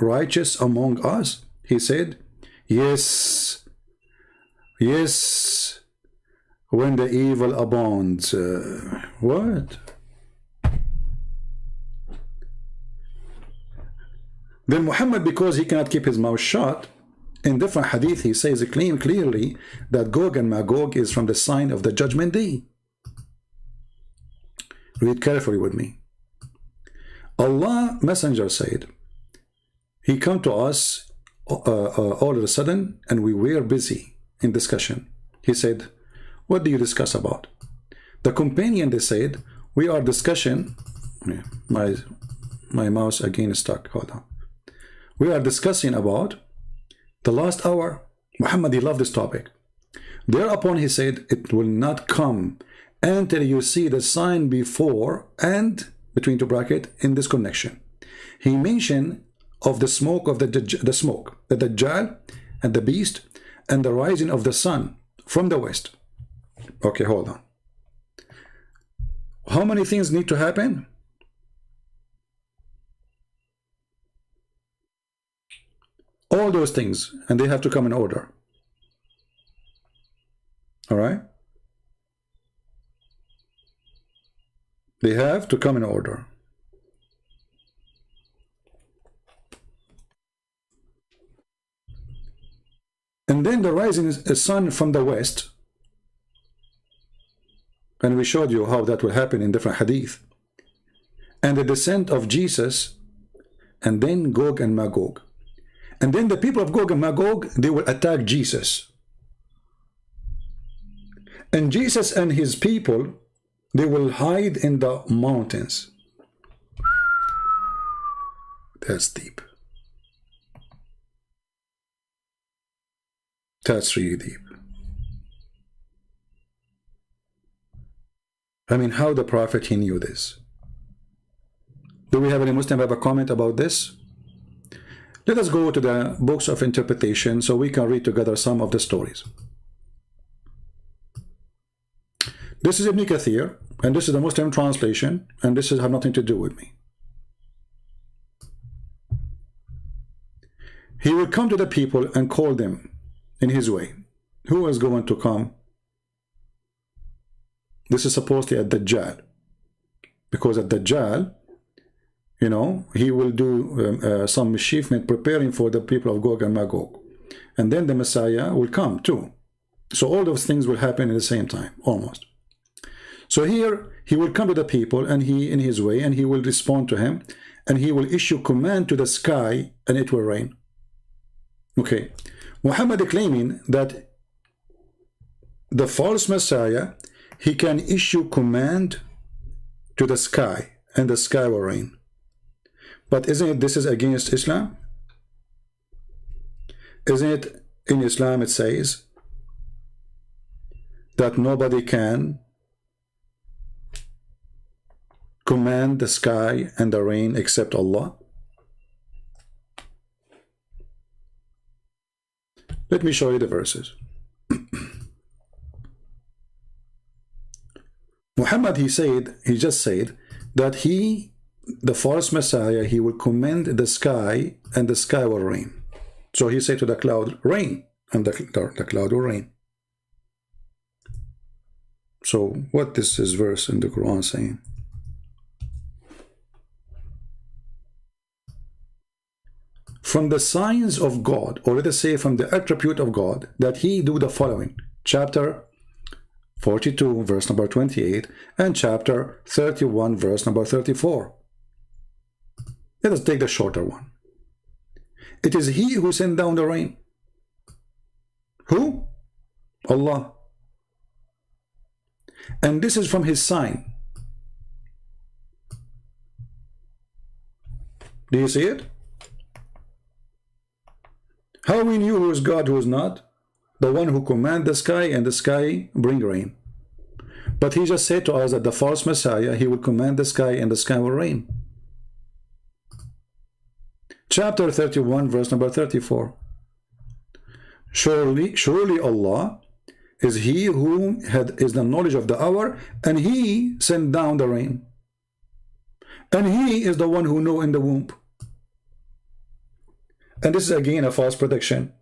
righteous among us? He said, yes, yes, when the evil abounds. What? Then Muhammad, because he cannot keep his mouth shut, in different hadith he says clearly that Gogg and Maggog is from the sign of the judgment day. Read carefully with me. Allah Messenger said, he come to us all of a sudden, and we were busy in discussion. He said, what do you discuss about? The companion, they said, we are discussing, my mouse again is stuck, hold on. We are discussing about the last hour. Muhammad, he loved this topic. Thereupon he said, it will not come until you see the sign before and between two brackets in this connection. He mentioned of the smoke of the Dajjal and the beast and the rising of the sun from the west. Okay, hold on. How many things need to happen? All those things, and they have to come in order. All right? They have to come in order. And then the rising sun from the west, and we showed you how that will happen in different hadith, and the descent of Jesus, and then Gogg and Maggog. And then the people of Gogg and Maggog, they will attack Jesus. And Jesus and his people, they will hide in the mountains. That's deep. That's really deep. I mean, how the Prophet, he knew this. Do we have any Muslim have a comment about this? Let us go to the books of interpretation so we can read together some of the stories. This is Ibn Kathir, and this is the Muslim translation, and this has nothing to do with me. He will come to the people and call them in his way. Who is going to come? This is supposedly at Dajjal, because at Dajjal, you know, he will do some mischievement preparing for the people of Gogg and Maggog. And then the Messiah will come too. So all those things will happen at the same time, almost. So here, he will come to the people, and he, in his way, and he will respond to him, and he will issue command to the sky, and it will rain. Okay. Muhammad claiming that the false Messiah, he can issue command to the sky, and the sky will rain. But isn't it, this is against Islam? Isn't it in Islam it says that nobody can command the sky and the rain except Allah? Let me show you the verses. Muhammad, he just said that the false Messiah, he will command the sky, and the sky will rain. So he said to the cloud, rain, and the cloud will rain. So what is this verse in the Quran saying? From the signs of God, or let us say from the attribute of God, that he do the following. Chapter 42, verse number 28, and chapter 31, verse number 34. Let us take the shorter one. It is he who sent down the rain. Who? Allah. And this is from his sign. Do you see it? How we knew who is God, who is not? The one who command the sky, and the sky bring rain. But he just said to us that the false Messiah, he will command the sky, and the sky will rain. Chapter 31, verse number 34. Surely Allah is he who is the knowledge of the hour, and he sent down the rain. And he is the one who know in the womb. And this is again a false prediction,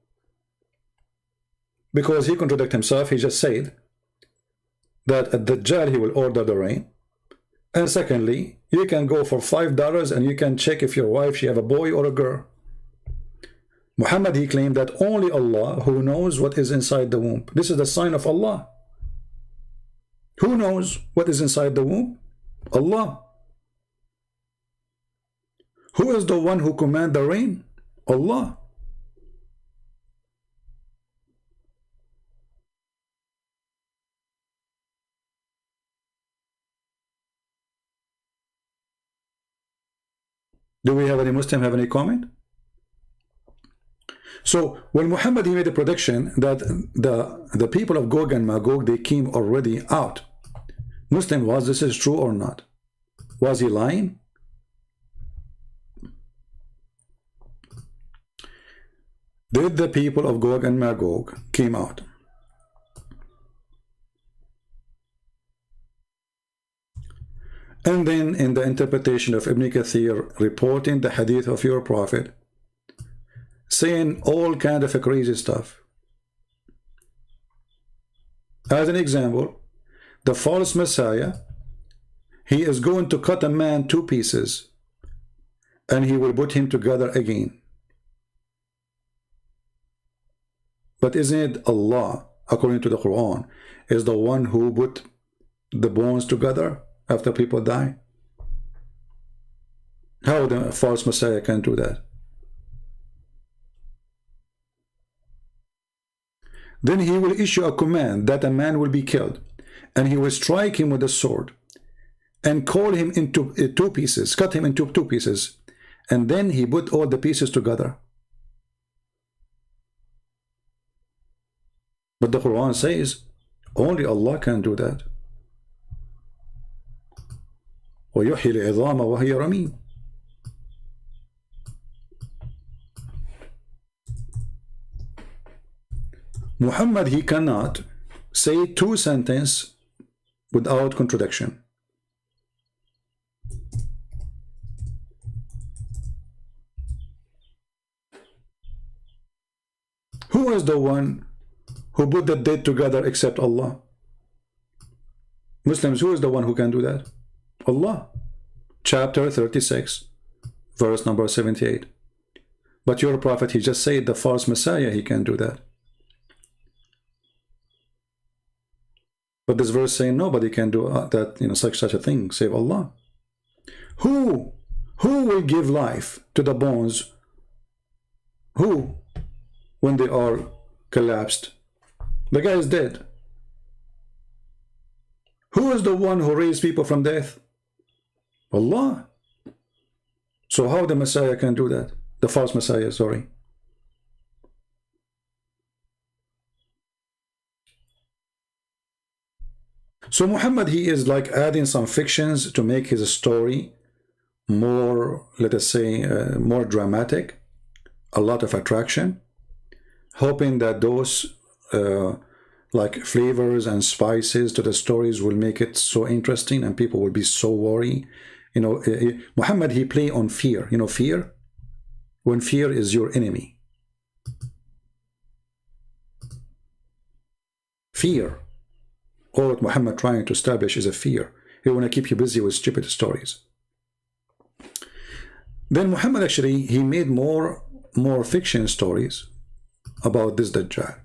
because he contradicted himself. He just said that at Dajjal he will order the rain. And secondly, you can go for $5 and you can check if your wife, she have a boy or a girl. Muhammad, he claimed that only Allah who knows what is inside the womb. This is the sign of Allah. Who knows what is inside the womb? Allah. Who is the one who command the rain? Allah. Do we have any Muslim have any comment? So when Muhammad, he made a prediction that the people of Gog and Maggog, they came already out. Muslim, was this is true or not? Was he lying? Did the people of Gog and Maggog came out? And then in the interpretation of Ibn Kathir, reporting the hadith of your prophet, saying all kind of crazy stuff. As an example, the false Messiah, he is going to cut a man 2 pieces, and he will put him together again. But isn't it Allah, according to the Quran, is the one who put the bones together after people die? How the false Messiah can do that? Then he will issue a command that a man will be killed, and he will strike him with a sword and call him into 2 pieces, cut him into 2 pieces, and then he put all the pieces together. But the Quran says only Allah can do that. وَيُحْيِي الْعِظَامَ وَهِيَ رَمِيمٌ. Muhammad, he cannot say 2 sentences without contradiction. Who is the one who put the dead together except Allah? Muslims, who is the one who can do that? Allah. Chapter 36, verse number 78. But your prophet, he just said the false Messiah, he can do that. But this verse saying nobody can do that, such a thing, save Allah. Who will give life to the bones? Who? When they are collapsed. The guy is dead. Who is the one who raised people from death? Allah. So how the Messiah can do that? The false Messiah, sorry. So Muhammad, he is like adding some fictions to make his story more, let us say, more dramatic, a lot of attraction, hoping that those like flavors and spices to the stories will make it so interesting and people will be so worried. Muhammad, he play on fear. Fear? When fear is your enemy. Fear. All what Muhammad trying to establish is a fear. He want to keep you busy with stupid stories. Then Muhammad actually, he made more fiction stories about this Dajjal.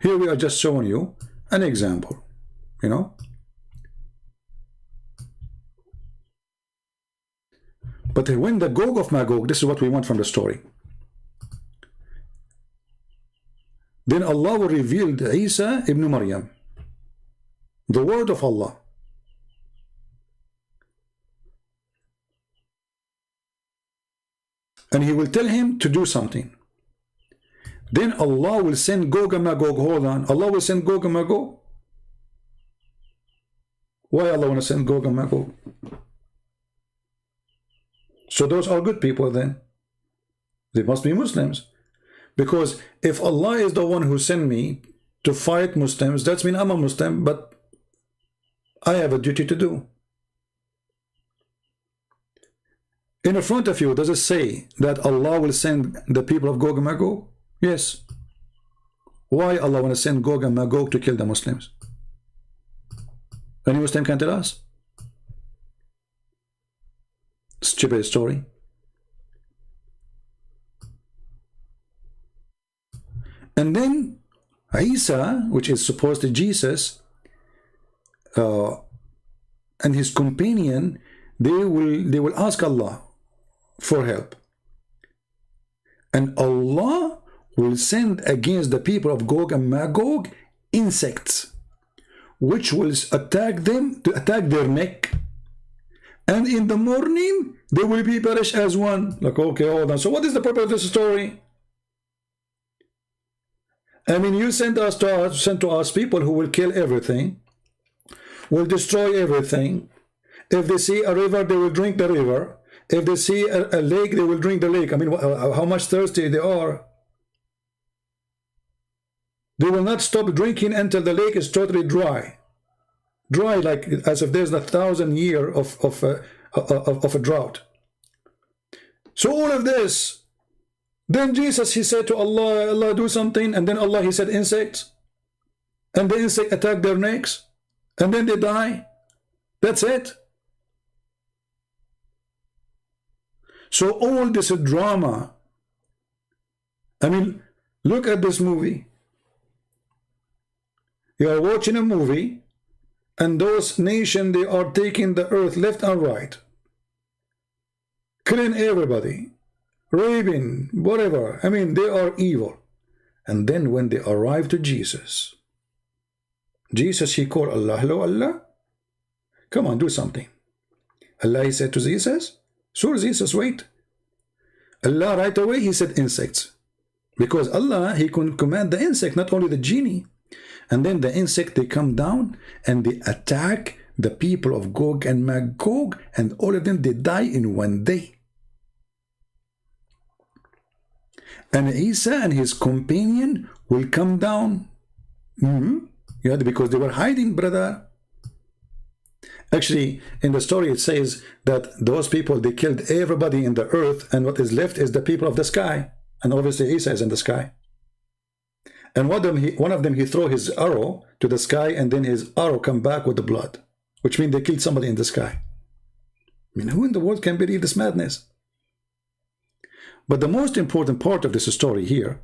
Here we are just showing you an example, But when the Gog of Maggog, this is what we want from the story. Then Allah will reveal Isa ibn Maryam, the word of Allah. and he will tell him to do something. Then Allah will send Gogg and Maggog. Hold on. Allah will send Gogg and Maggog. Why Allah want to send Gogg and Maggog? So those are good people then. They must be Muslims. Because if Allah is the one who sent me to fight Muslims, that means I'm a Muslim, but I have a duty to do. In the front of you, does it say that Allah will send the people of Gogg and Maggog? Yes. Why Allah want to send Gogg and Maggog to kill the Muslims? Any Muslim can tell us? Stupid story. And then Isa, which is supposed to Jesus, and his companion, they will ask Allah for help, and Allah will send against the people of Gogg and Maggog insects, which will attack them, to attack their neck, and in the morning they will be perished as one. Like, okay, hold on. So what is the purpose of this story? I mean, you send to us people who will kill everything, will destroy everything. If they see a river, they will drink the river. If they see a lake, they will drink the lake. I mean, how much thirsty they are. They will not stop drinking until the lake is totally dry. Dry, like as if there's 1,000 years of a drought. So all of this. Then Jesus, he said to Allah, Allah do something, and then Allah, he said insects, and the insect attack their necks, and then they die. That's it. So all this drama, I mean, look at this movie. You are watching a movie, and those nations, they are taking the earth left and right, killing everybody, raping, whatever. I mean, they are evil. And then when they arrive to Jesus, he called Allah. Hello, Allah? Come on, do something. Allah, he said to Jesus. So Jesus, wait. Allah, right away, he said insects. Because Allah, he can command the insect, not only the genie. And then the insect, they come down and they attack the people of Gogg and Maggog, and all of them, they die in one day. And Isa and his companion will come down. Yeah, because they were hiding, brother. Actually, in the story, it says that those people, they killed everybody in the earth, and what is left is the people of the sky. And obviously, Isa is in the sky. And one of them, he threw his arrow to the sky, and then his arrow come back with the blood, which means they killed somebody in the sky. I mean, who in the world can believe this madness? But the most important part of this story here,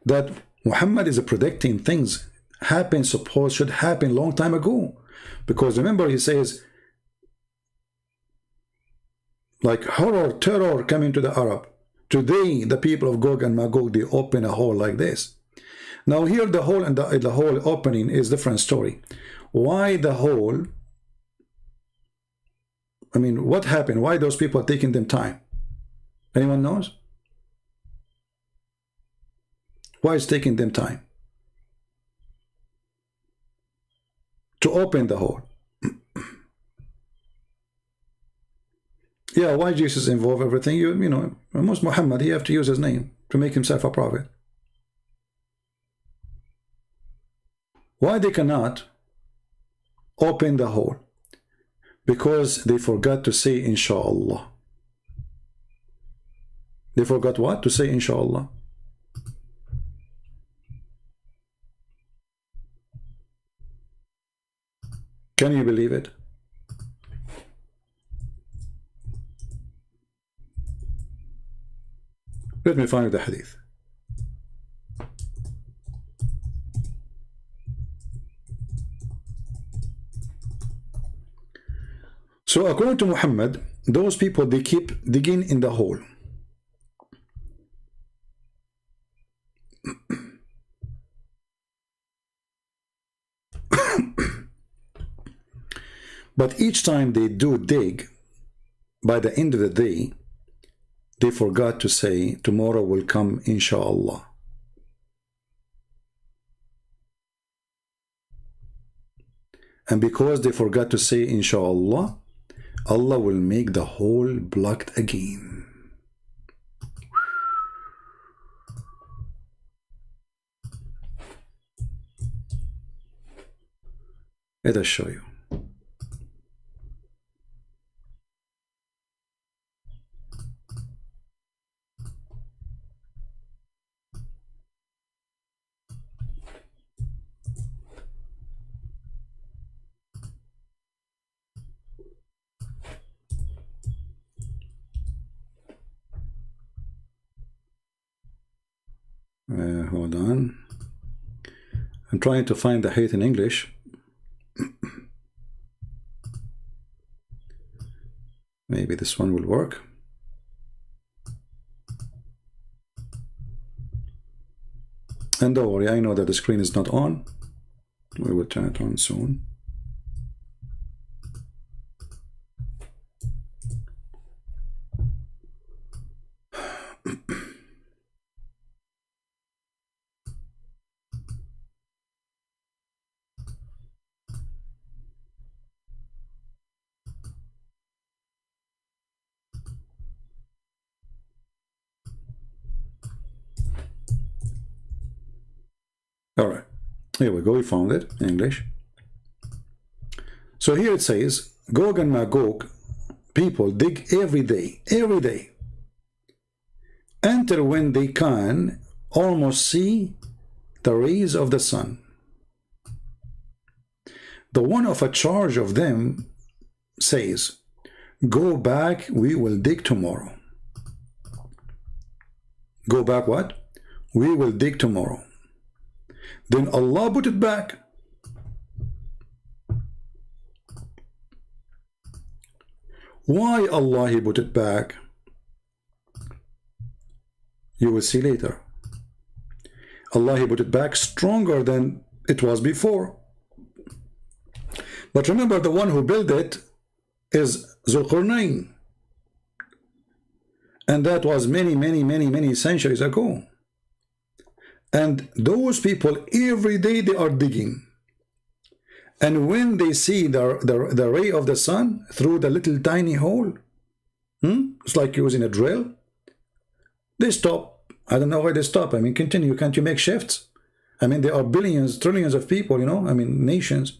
that Muhammad is predicting things should happen long time ago. Because remember, he says, like horror, terror coming to the Arab. Today, the people of Gogg and Maggog, they open a hole like this. Now here, the hole and the hole opening is a different story. Why the hole? I mean, what happened? Why those people are taking them time? Anyone knows? Why is taking them time to open the hole? Yeah, why Jesus involve everything? You know, most Muhammad, he have to use his name to make himself a prophet. Why they cannot open the hole? Because they forgot to say inshallah. They forgot what? To say inshallah. Can you believe it? Let me find the hadith. So according to Muhammad, those people, they keep digging in the hole. But each time they do dig, by the end of the day, they forgot to say tomorrow will come inshallah. And because they forgot to say inshallah, Allah will make the hole blocked again. Let us show you. Hold on. I'm trying to find the hate in English. Maybe this one will work. And don't worry, I know that the screen is not on. We will turn it on soon. All right, here we go. We found it in English. So here it says, Gog and Maggog people dig every day, until when they can almost see the rays of the sun. The one of a charge of them says, go back, we will dig tomorrow. Go back what? We will dig tomorrow. Then Allah put it back. Why Allah he put it back? You will see later. Allah he put it back stronger than it was before. But remember, the one who built it is Zulqarnain. And that was many centuries ago. And those people, every day they are digging. And when they see the ray of the sun through the little tiny hole, it's like using a drill, they stop. I don't know why they stop. I mean, continue. Can't you make shifts? I mean, there are billions, trillions of people, you know, I mean, nations.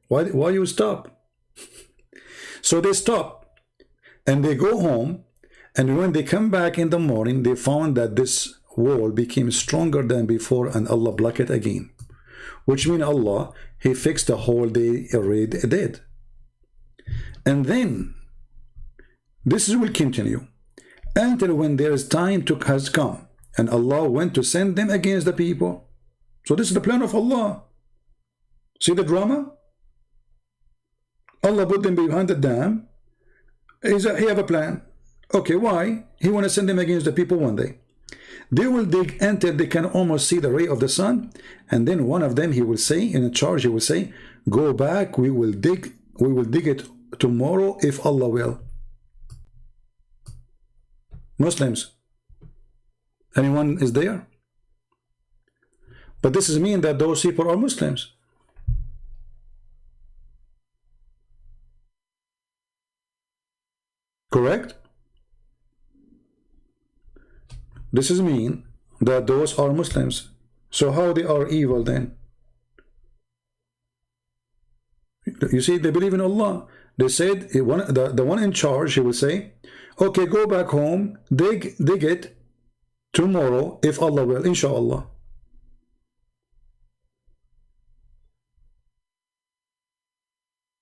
Why you stop? So they stop and they go home. And when they come back in the morning, they found that this wall became stronger than before, and Allah blocked it again. Which means Allah, he fixed the hole they already did. And then this will continue until when there is time has come, and Allah went to send them against the people. So this is the plan of Allah. See the drama? Allah put them behind the dam. He have a plan. Okay, why? He want to send them against the people one day. They will dig until they can almost see the ray of the sun, and then one of them, he will say, in a charge, he will say, go back, we will dig it tomorrow if Allah will. Muslims, anyone is there? But this is mean that those people are Muslims. Correct? This is mean that those are Muslims. So how they are evil then? You see, they believe in Allah. They said, the one in charge, he will say, okay, go back home, dig it tomorrow if Allah will, inshallah.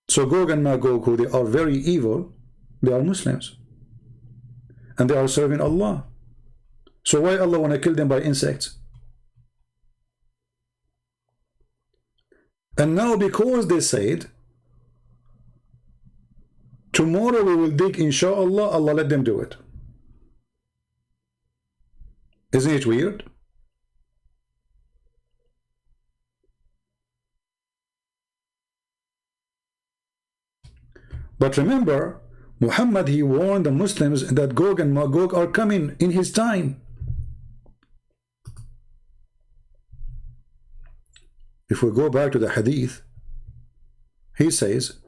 So Gog and Maggog, who they are very evil, they are Muslims. And they are serving Allah. So why Allah want to kill them by insects? And now because they said, tomorrow we will dig inshallah, Allah let them do it. Isn't it weird? But remember, Muhammad, he warned the Muslims that Gog and Magog are coming in his time. If we go back to the hadith, he says,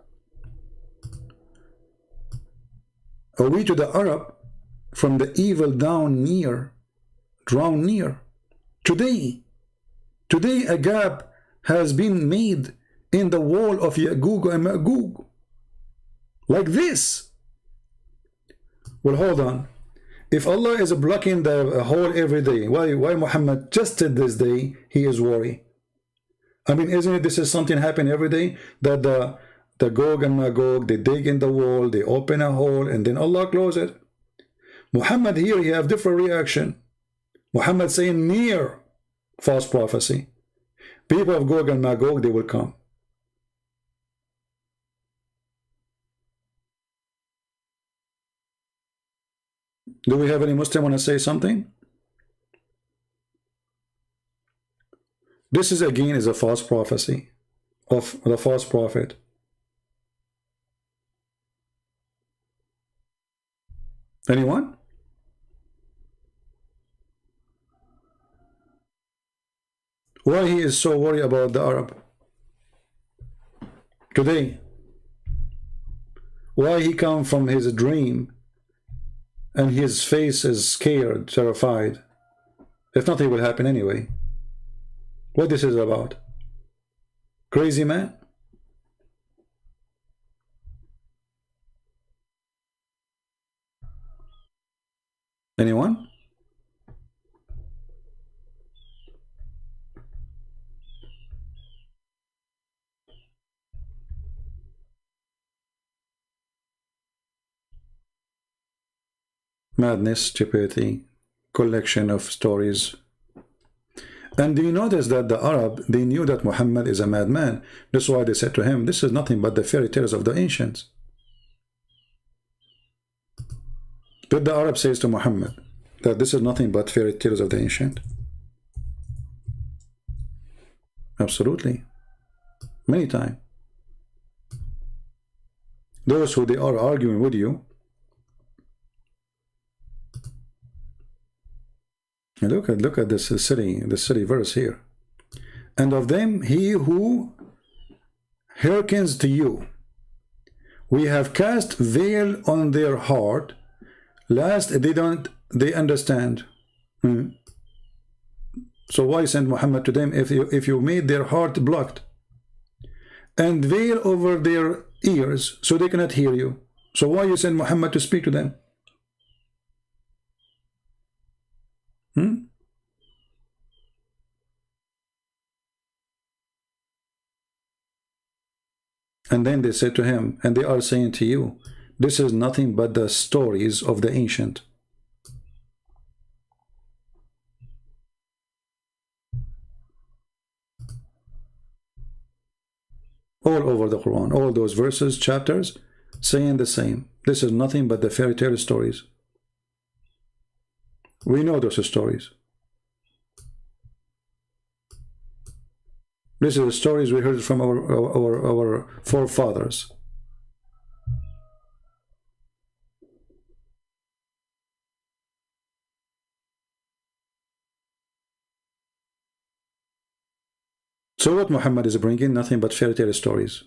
"Are we to the Arab from the evil drawn near? Today a gap has been made in the wall of Gogg and Maggog, like this." Well, hold on. If Allah is blocking the hole every day, why Muhammad just said this day he is worried? I mean, isn't it this is something happen every day, that the Gogg and Magog, they dig in the wall, they open a hole, and then Allah close it? Muhammad here, he have different reaction. Muhammad saying near false prophecy. People of Gogg and Magog, they will come. Do we have any Muslim want to say something? This is again is a false prophecy of the false prophet. Anyone? Why he is so worried about the Arab today? Why he come from his dream and his face is scared, terrified? If nothing will happen anyway. What this is about? Crazy man? Anyone? Madness, stupidity, collection of stories. And do you notice that the Arab, they knew that Muhammad is a madman? That's why they said to him, this is nothing but the fairy tales of the ancients. But the Arab says to Muhammad that this is nothing but fairy tales of the ancient. Absolutely. Many times. Those who they are arguing with you, look at this city verse here. And of them he who hearkens to you, we have cast veil on their heart, lest they understand. So why send Muhammad to them if you made their heart blocked, and veil over their ears so they cannot hear you? So why you send Muhammad to speak to them? And then they said to him, and they are saying to you, this is nothing but the stories of the ancient. All over the Quran, all those verses, chapters, saying the same. This is nothing but the fairy tale stories. We know those stories. These are the stories we heard from our forefathers. So what Muhammad is bringing? Nothing but fairy tale stories.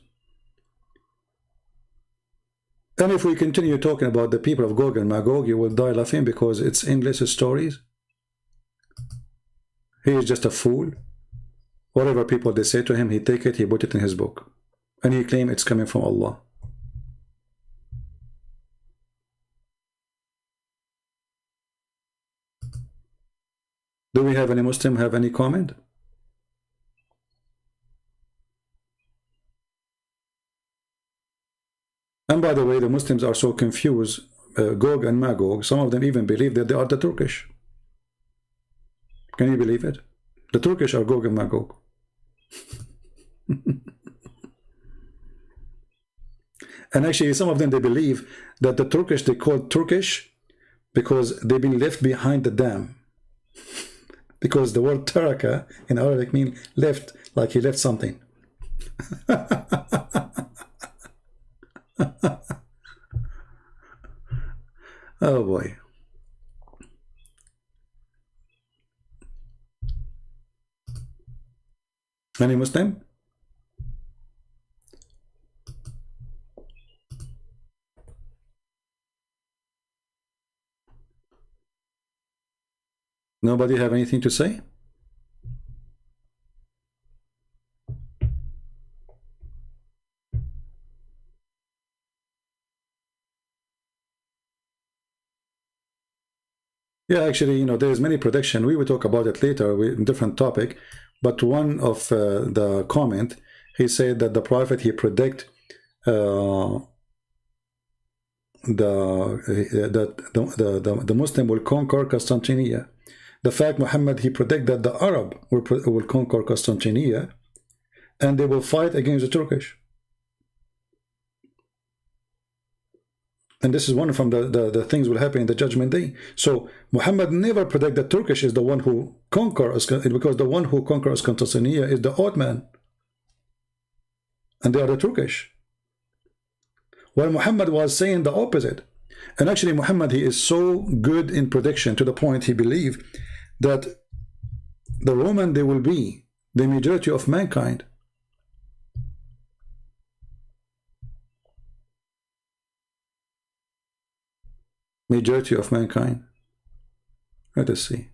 And if we continue talking about the people of Gogg and Maggog, you will die laughing because it's endless stories. He is just a fool. Whatever people they say to him, he take it, he put it in his book. And he claim it's coming from Allah. Do we have any Muslim have any comment? And by the way, the Muslims are so confused, Gogg and Maggog, some of them even believe that they are the Turkish. Can you believe it? The Turkish are Gogg and Maggog. And actually some of them they believe that the Turkish, they call Turkish because they've been left behind the dam. Because the word taraka in Arabic means left, like he left something. Oh boy. Any Muslim? Nobody have anything to say? Yeah, actually, you know, there is many prediction. We will talk about it later, different topic. But one of the comment, he said that the prophet, he predict the Muslim will conquer Constantinople. The fact Muhammad, he predict that the Arab will conquer Constantinople and they will fight against the Turkish. And this is one from the things will happen in the judgment day. So Muhammad never predict that Turkish is the one who conquers, because the one who conquers Constantinople is the Ottoman. And they are the Turkish. While Muhammad was saying the opposite. And actually Muhammad, he is so good in prediction to the point he believed that the Roman, they will be the majority of mankind. Majority of mankind. Let us see.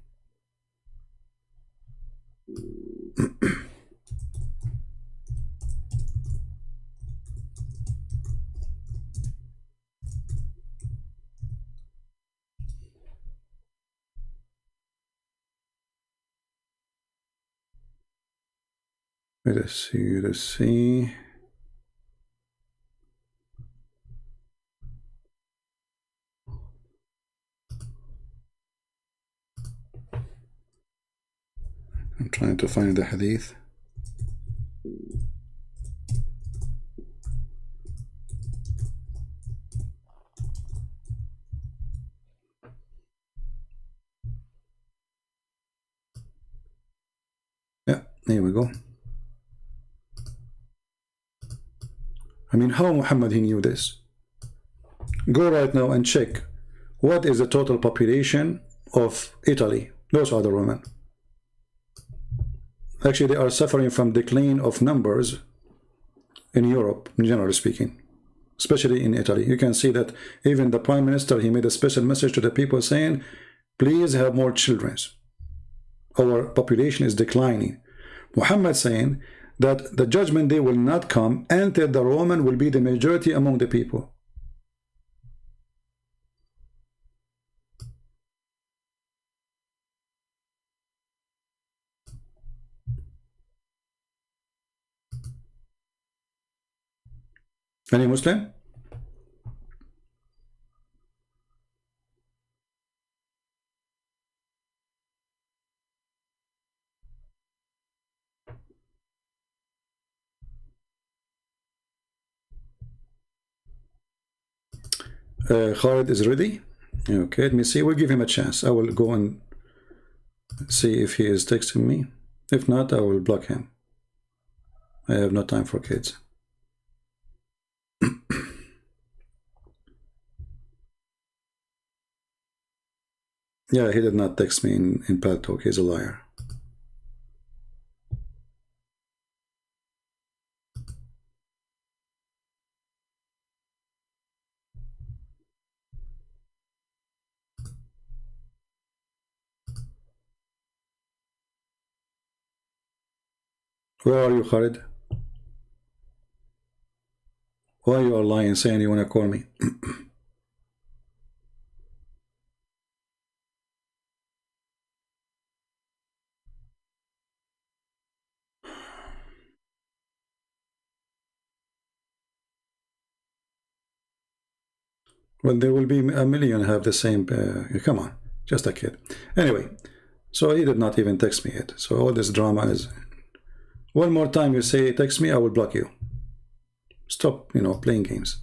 Let us see, let's see. I'm trying to find the hadith. Yeah, here we go. I mean, how Muhammad, he knew this? Go right now and check what is the total population of Italy. Those are the Roman. Actually, they are suffering from decline of numbers in Europe, generally speaking, especially in Italy. You can see that even the Prime Minister, he made a special message to the people saying, please have more children. Our population is declining. Muhammad saying that the judgment day will not come until the Roman will be the majority among the people. Any Muslim? Khalid is ready. Okay, let me see. We'll give him a chance. I will go and see if he is texting me. If not, I will block him. I have no time for kids. Yeah, he did not text me in Pal Talk. He's a liar. Where are you, Khalid? Why you are lying, saying you want to call me? Well, there will be a million have the same. Come on, just a kid. Anyway, so he did not even text me yet. So all this drama is. One more time you say text me, I will block you. Stop, you know, playing games.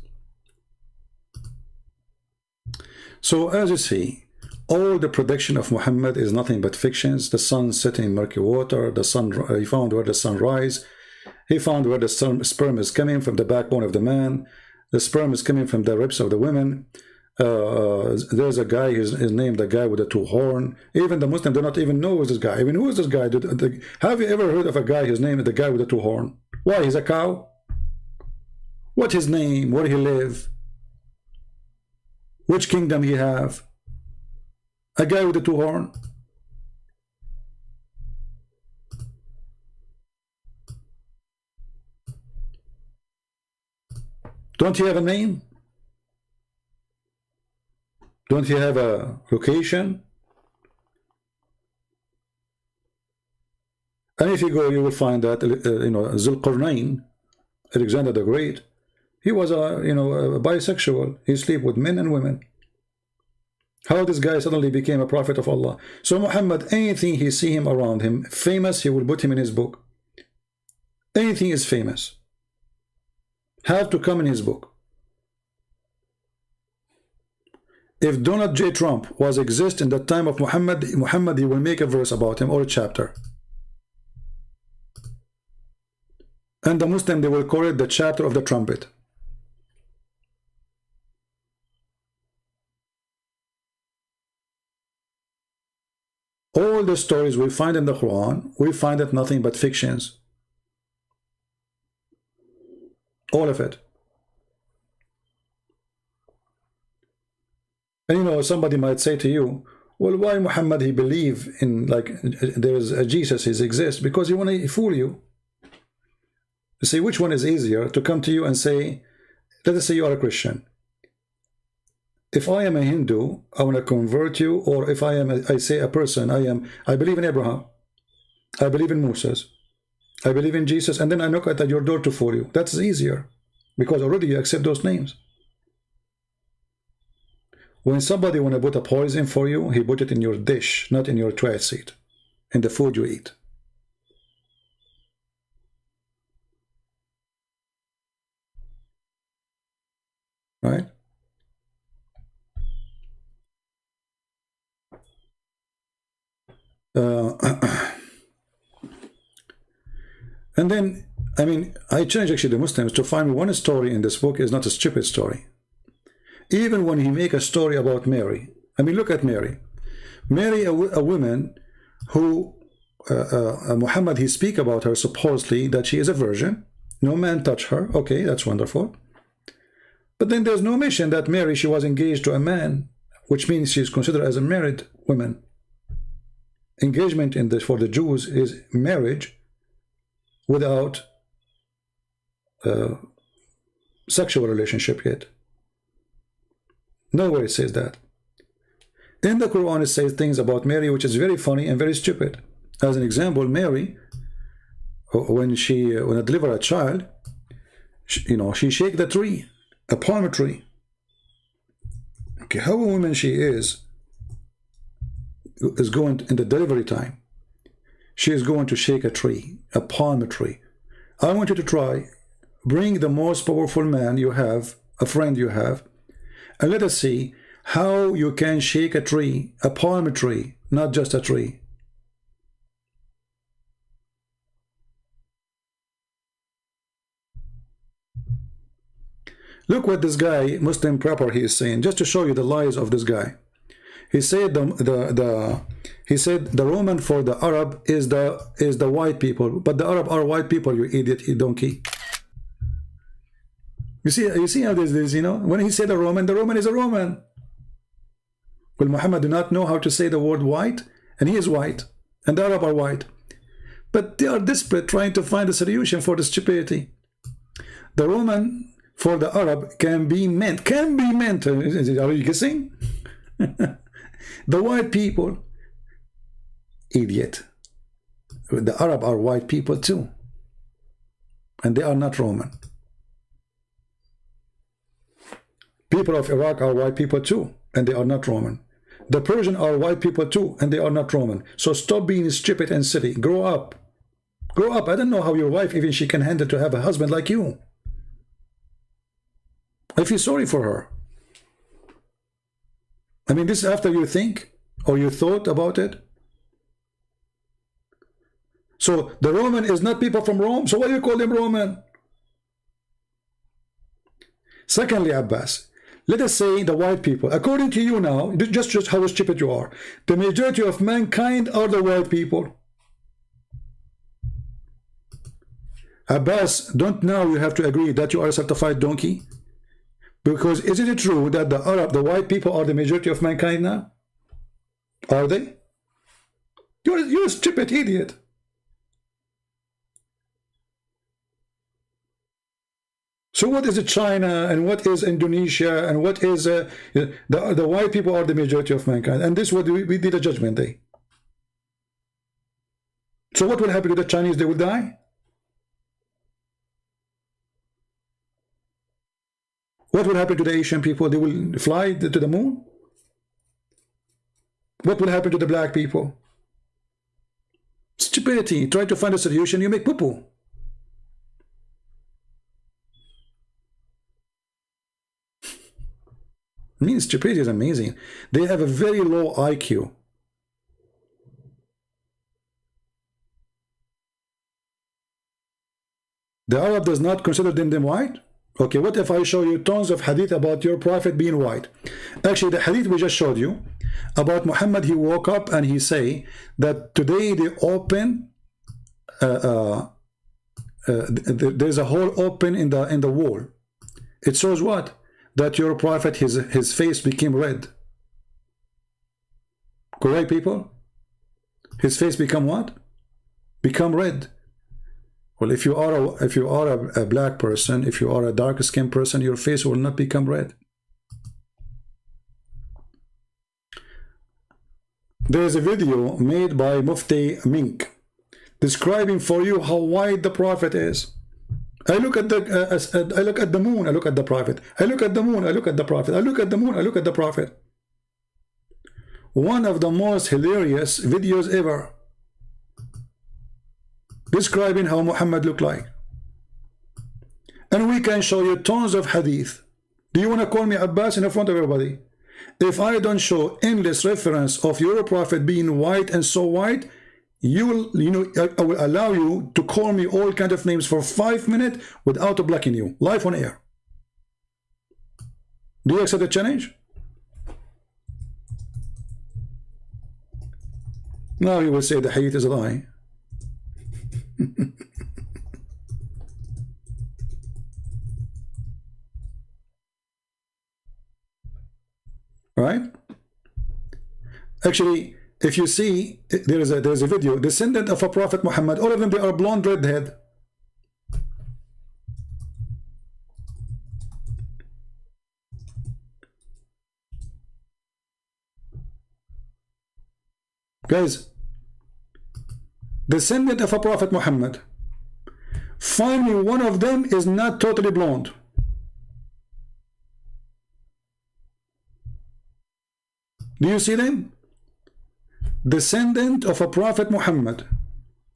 So as you see, all the prediction of Muhammad is nothing but fictions. The sun setting in murky water. The sun. He found where the sun rise. He found where the sperm is coming from the backbone of the man. The sperm is coming from the ribs of the women. There's a guy, his name, the guy with the two horn. Even the Muslim do not even know who's this guy. Even who is this guy? Have you ever heard of a guy, his name is the guy with the two horn? Why, he's a cow? What his name? Where he live? Which kingdom he have? A guy with the two horn? Don't you have a name? Don't you have a location? And if you go, you will find that Zulqarnain, Alexander the Great, he was a a bisexual. He sleep with men and women. How this guy suddenly became a prophet of Allah? So Muhammad, anything he see him around him famous, he will put him in his book. Anything is famous have to come in his book. If Donald J. Trump was exist in the time of Muhammad, he will make a verse about him or a chapter. And the Muslim, they will call it the chapter of the trumpet. All the stories we find in the Quran, we find it nothing but fictions. All of it. And somebody might say to you, well, why Muhammad he believe in, like, there is a Jesus, he exists? Because he want to fool you. You see, which one is easier, to come to you and say, let us say you are a Christian. If I am a Hindu, I want to convert you, or if I say a person, I believe in Abraham, I believe in Moses, I believe in Jesus, and then I knock at your door to fool you. That's easier, because already you accept those names. When somebody want to put a poison for you, he put it in your dish, not in your toilet seat, in the food you eat. Right? And then, I mean, I challenge actually the Muslims to find one story in this book is not a stupid story. Even when he make a story about Mary, I mean, look at Mary. Mary, a woman who Muhammad, he speak about her supposedly that she is a virgin. No man touch her. Okay, that's wonderful. But then there's no mention that Mary, she was engaged to a man, which means she's considered as a married woman. Engagement for the Jews is marriage without sexual relationship yet. Nowhere it says that. In the Quran, it says things about Mary which is very funny and very stupid. As an example, Mary, when I deliver a child, she shake the tree, a palm tree. Okay, how a woman she is going in the delivery time. She is going to shake a tree, a palm tree. I want you to try, bring the most powerful man you have, a friend you have, and let us see how you can shake a tree, a palm tree, not just a tree. Look what this guy, Muslim proper, he is saying, just to show you the lies of this guy. He said the Roman for the Arab is the white people, but the Arab are white people, you idiot, you donkey. You see how this is, when he said the Roman is a Roman. Well, Muhammad do not know how to say the word white, and he is white, and the Arab are white. But they are desperate trying to find a solution for the stupidity. The Roman for the Arab can be meant. Are you guessing? The white people, idiot. The Arab are white people too, and they are not Roman. People of Iraq are white people too, and they are not Roman. The Persian are white people too, and they are not Roman. So stop being stupid and silly. Grow up. Grow up. I don't know how your wife, even she can handle to have a husband like you. I feel sorry for her. I mean, this is after you think or you thought about it. So the Roman is not people from Rome. So why do you call them Roman? Secondly, Abbas, let us say the white people, according to you now, just how stupid you are, the majority of mankind are the white people. Abbas, don't now you have to agree that you are a certified donkey? Because isn't it true that the white people are the majority of mankind now? Are they? You're a stupid idiot. So what is China and what is Indonesia and what is the white people are the majority of mankind, and this is what we did a judgment day. So what will happen to the Chinese? They will die. What will happen to the Asian people? They will fly to the moon. What will happen to the black people? Stupidity. Try to find a solution, you make poo-poo. I mean, stupidity is amazing. They have a very low IQ. The Arab does not consider them white? Okay, what if I show you tons of hadith about your prophet being white? Actually, the hadith we just showed you about Muhammad, he woke up and he say that today they open, there's a hole open in the wall. It shows what? That your prophet, his face became red. Correct, people? His face become what? Become red. Well, if you are a black person, if you are a dark-skinned person, your face will not become red. There is a video made by Mufti Mink describing for you how white the prophet is. I look at the moon, I look at the prophet. I look at the moon, I look at the prophet. I look at the moon, I look at the prophet. One of the most hilarious videos ever, describing how Muhammad looked like. And we can show you tons of hadith. Do you want to call me Abbas in front of everybody? If I don't show endless reference of your prophet being white and so white, I will allow you to call me all kind of names for 5 minutes without blocking you, live on air. Do you accept the challenge? Now you will say the hadith is a lie. Right? Actually, if you see, there is a video, descendant of a prophet Muhammad, all of them, they are blonde redhead. Guys, descendant of a prophet Muhammad, find me one of them is not totally blonde. Do you see them? Descendant of a prophet Muhammad.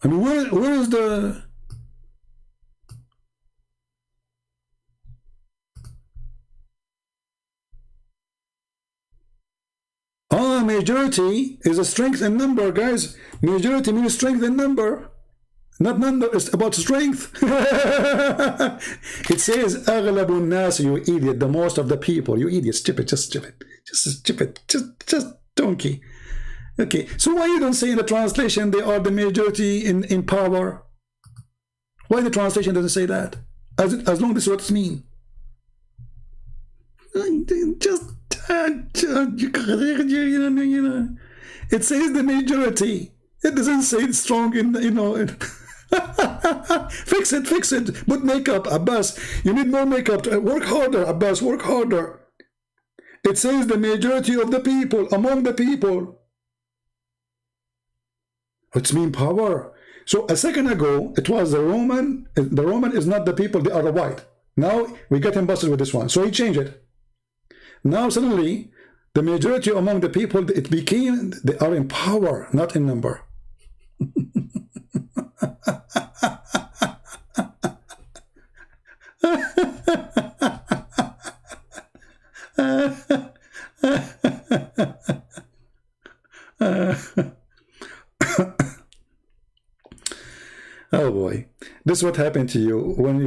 And where is the... majority is a strength in number, guys. Majority means strength in number. Not number, it's about strength. It says أغلب الناس, you idiot, the most of the people. You idiot, stupid, just stupid. Just stupid, just donkey. Okay, so why you don't say in the translation they are the majority in power? Why the translation doesn't say that? As long as what it means. Just it says the majority. It doesn't say it's strong in fix it. Put makeup, Abbas. You need more makeup. Work harder, Abbas. Work harder. It says the majority of the people, among the people. It's mean power. So a second ago, it was the Roman. The Roman is not the people, they are the white. Now we get him busted with this one. So he changed it. Now suddenly, the majority among the people, it became, they are in power, not in number. Oh boy, this is what happened to you when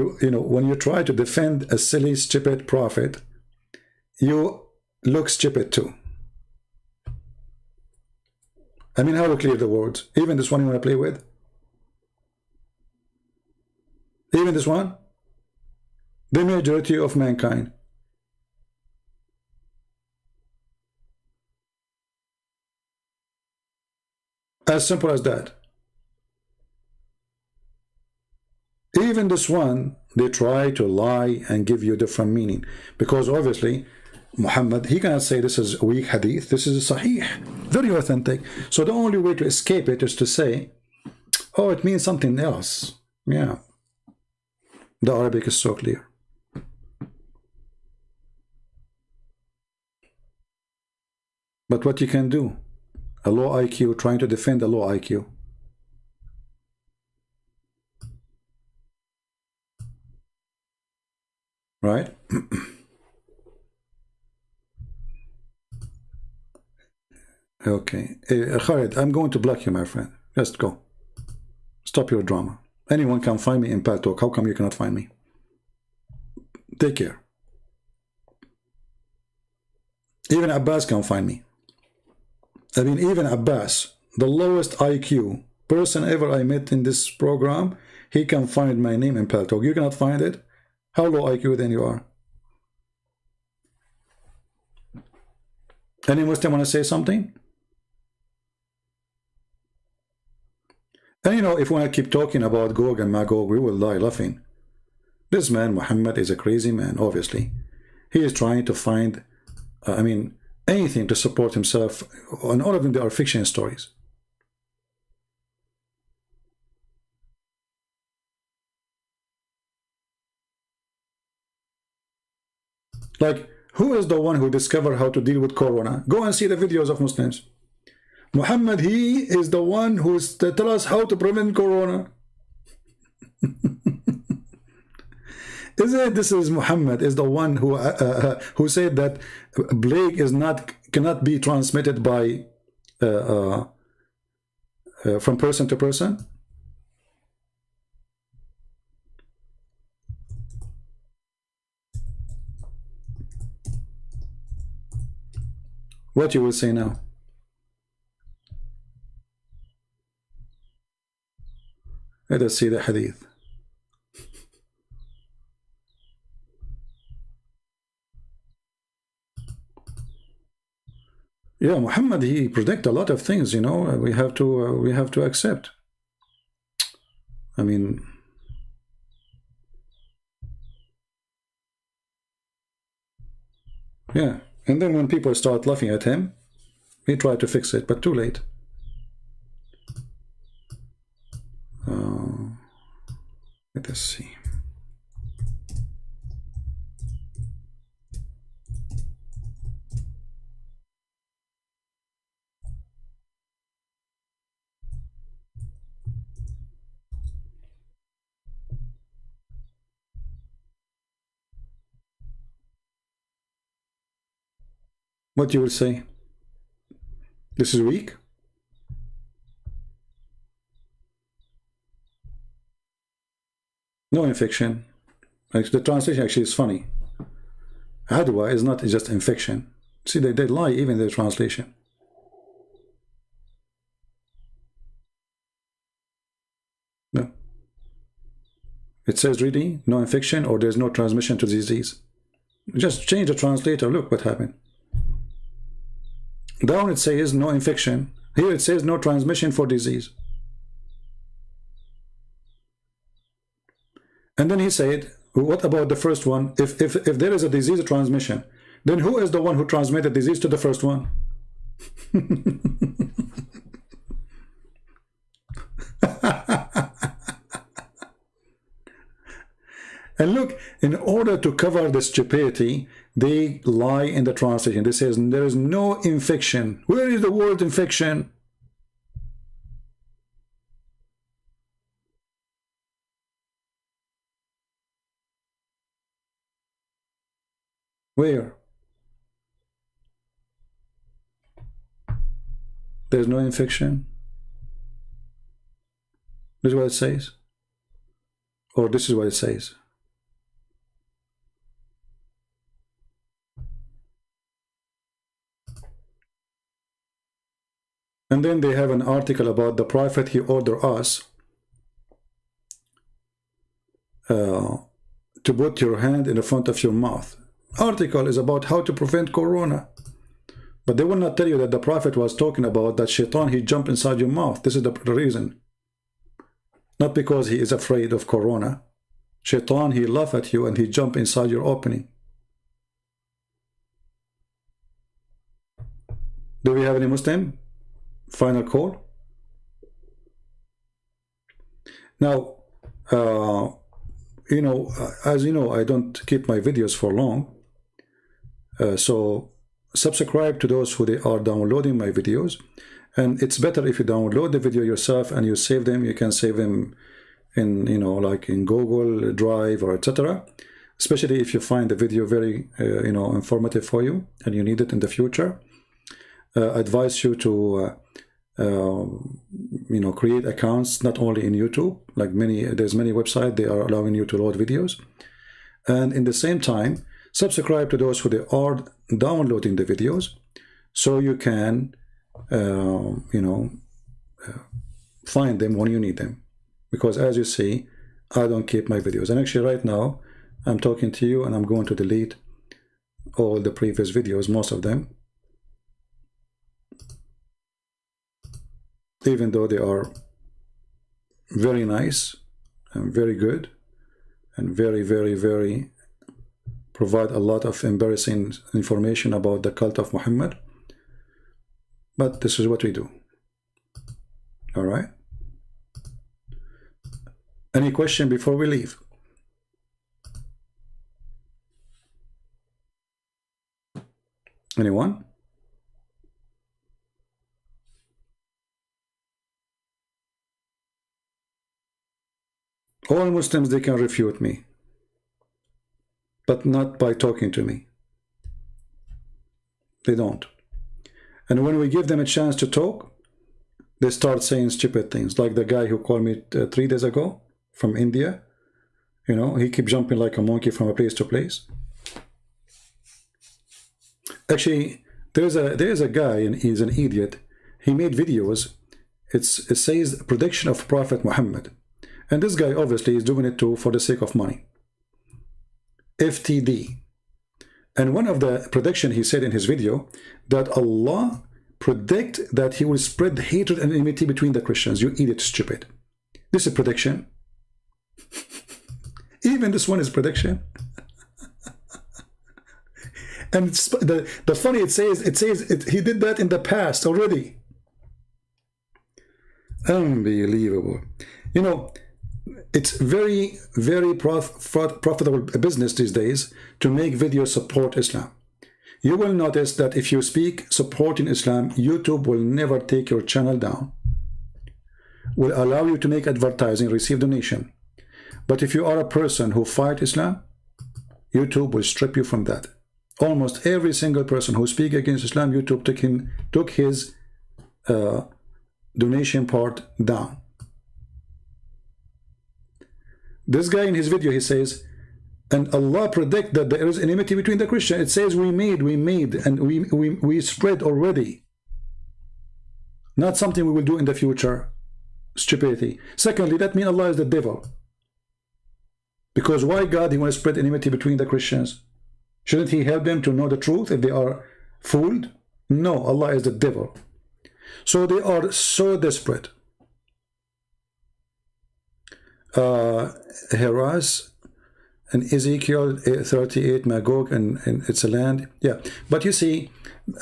you try to defend a silly, stupid prophet. you look stupid too. I mean, how to clear the words? Even this one you want to play with? Even this one? The majority of mankind. As simple as that. Even this one, they try to lie and give you different meaning. Because obviously, Muhammad, he cannot say this is a weak hadith. This is a sahih, very authentic. So the only way to escape it is to say, oh, it means something else. Yeah. The Arabic is so clear. But what you can do? A low IQ trying to defend a low IQ. Right? Okay. Khalid, I'm going to block you, my friend. Just go. Stop your drama. Anyone can find me in Paltalk. How come you cannot find me? Take care. Even Abbas can find me. I mean, even Abbas, the lowest IQ person ever I met in this program, he can find my name in Paltalk. You cannot find it? How low IQ then you are? Any Muslim want to say something? And you know, if we want to keep talking about Gogg and Maggog, we will die laughing. This man, Muhammad, is a crazy man, obviously. He is trying to find, I mean, anything to support himself, and all of them, they are fiction stories. Like, who is the one who discovered how to deal with Corona? Go and see the videos of Muslims. Muhammad, he is the one who tells us how to prevent Corona. Isn't it? This is Muhammad is the one who said that plague is cannot be transmitted by from person to person. What you will say now? Let us see the hadith. Yeah, Muhammad, he predict a lot of things, you know. We have to accept. I mean, yeah. And then when people start laughing at him, he tried to fix it, but too late. Let us see. What you will say? This is weak? No infection. The translation actually is funny. Adwa is not just infection. See, they lie even in the translation. No. It says really no infection or there's no transmission to disease. Just change the translator. Look what happened. Down it says no infection. Here it says no transmission for disease. And then he said, what about the first one? If there is a disease transmission, then who is the one who transmitted disease to the first one? And look, in order to cover the stupidity, they lie in the translation. They say there is no infection. Where is the word infection? Where? There's no infection. This is what it says. Or this is what it says. And then they have an article about the Prophet. He ordered us to put your hand in the front of your mouth. Article is about how to prevent corona. But they will not tell you that the Prophet was talking about that shaitan, he jumped inside your mouth. This is the reason. Not because he is afraid of corona. Shaitan, he laugh at you and he jump inside your opening. Do we have any Muslim? Final call. Now, you know, as you know, I don't keep my videos for long. So subscribe to those who they are downloading my videos. And it's better if you download the video yourself and you save them. You can save them in, you know, like in Google Drive or etc. Especially if you find the video very, you know, informative for you and you need it in the future. Advise you to, you know, create accounts not only in YouTube, like there's many websites, they are allowing you to load videos. And in the same time, subscribe to those who they are downloading the videos so you can you know, find them when you need them. Because as you see, I don't keep my videos. And actually right now, I'm talking to you and I'm going to delete all the previous videos, most of them. Even though they are very nice and very good and very provide a lot of embarrassing information about the cult of Muhammad. But this is what we do. All right. Any question before we leave? Anyone? All Muslims, they can refute me, but not by talking to me. They don't. And when we give them a chance to talk, they start saying stupid things, like the guy who called me 3 days ago from India. You know, he keeps jumping like a monkey from a place to place. Actually, there's a guy, and he's an idiot. He made videos. It says prediction of Prophet Muhammad. And this guy obviously is doing it too for the sake of money. FTD. And one of the prediction he said in his video that Allah predict that he will spread hatred and enmity between the Christians. You idiot, stupid. This is prediction. Even this one is prediction. And the funny, it says he did that in the past already. Unbelievable. You know, it's very profitable business these days to make videos support Islam. You will notice that if you speak supporting Islam, YouTube will never take your channel down. Will allow you to make advertising, receive donation. But if you are a person who fight Islam, YouTube will strip you from that. Almost every single person who speaks against Islam, YouTube took his donation part down. This guy in his video, he says, and Allah predict that there is enmity between the Christians. It says we made, and we spread already. Not something we will do in the future. Stupidity. Secondly, that means Allah is the devil. Because why God, he want to spread enmity between the Christians? Shouldn't he help them to know the truth if they are fooled? No, Allah is the devil. So they are so desperate. Heras and Ezekiel 38, Maggog, and it's a land. Yeah, but you see,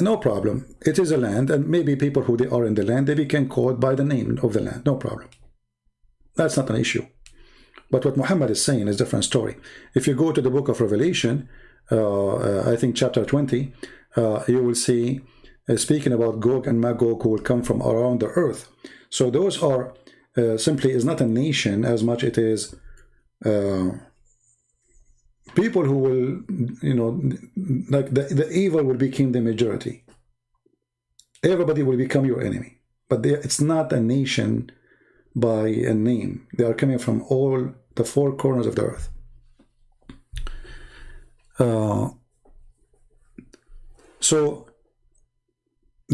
no problem. It is a land, and maybe people who they are in the land, they became called by the name of the land. No problem. That's not an issue. But what Muhammad is saying is a different story. If you go to the book of Revelation, I think chapter 20, you will see speaking about Gogg and Maggog who will come from around the earth. So those are simply is not a nation as much it is people who will, you know, like the evil will become the majority. Everybody will become your enemy. But it's not a nation by a name. They are coming from all the four corners of the earth. So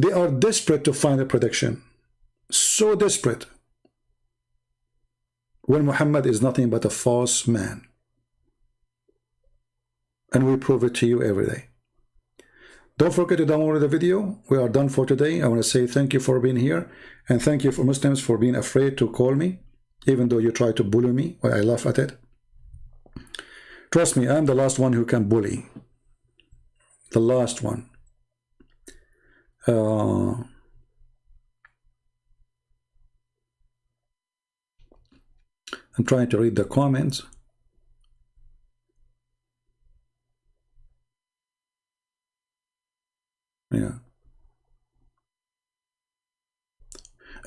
They are desperate to find a prediction. So desperate. When Muhammad is nothing but a false man. And we prove it to you every day. Don't forget to download the video. We are done for today. I want to say thank you for being here. And thank you for Muslims for being afraid to call me. Even though you try to bully me. Well, I laugh at it. Trust me, I'm the last one who can bully. The last one. I'm trying to read the comments. Yeah.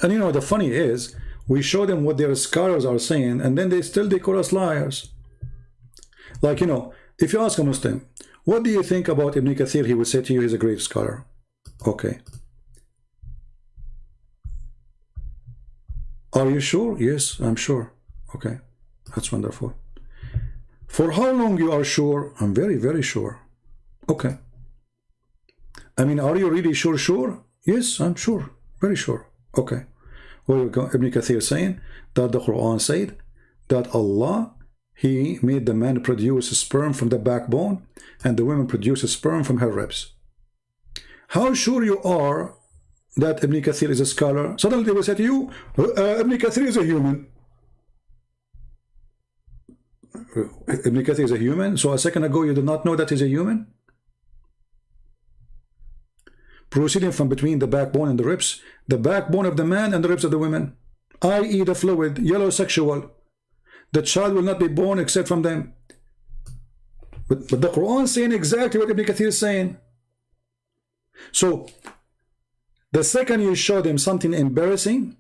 And you know, the funny is, we show them what their scholars are saying, and then they call us liars. Like, you know, if you ask a Muslim, what do you think about Ibn Kathir? He will say to you, he's a great scholar. Okay. Are you sure? Yes, I'm sure. Okay, that's wonderful. For how long you are sure? I'm very, very sure. Okay. I mean, are you really sure? Sure? Yes, I'm sure. Very sure. Okay. Well, Ibn Kathir saying that the Quran said that Allah, He made the man produce sperm from the backbone and the woman produce sperm from her ribs. How sure you are that Ibn Kathir is a scholar? Suddenly they will say to you, Ibn Kathir is a human. Ibn Kathir is a human? So a second ago you did not know that he's a human? Proceeding from between the backbone and the ribs, the backbone of the man and the ribs of the women, i.e. the fluid, yellow sexual. The child will not be born except from them. But the Quran is saying exactly what Ibn Kathir is saying. So, the second you show them something embarrassing,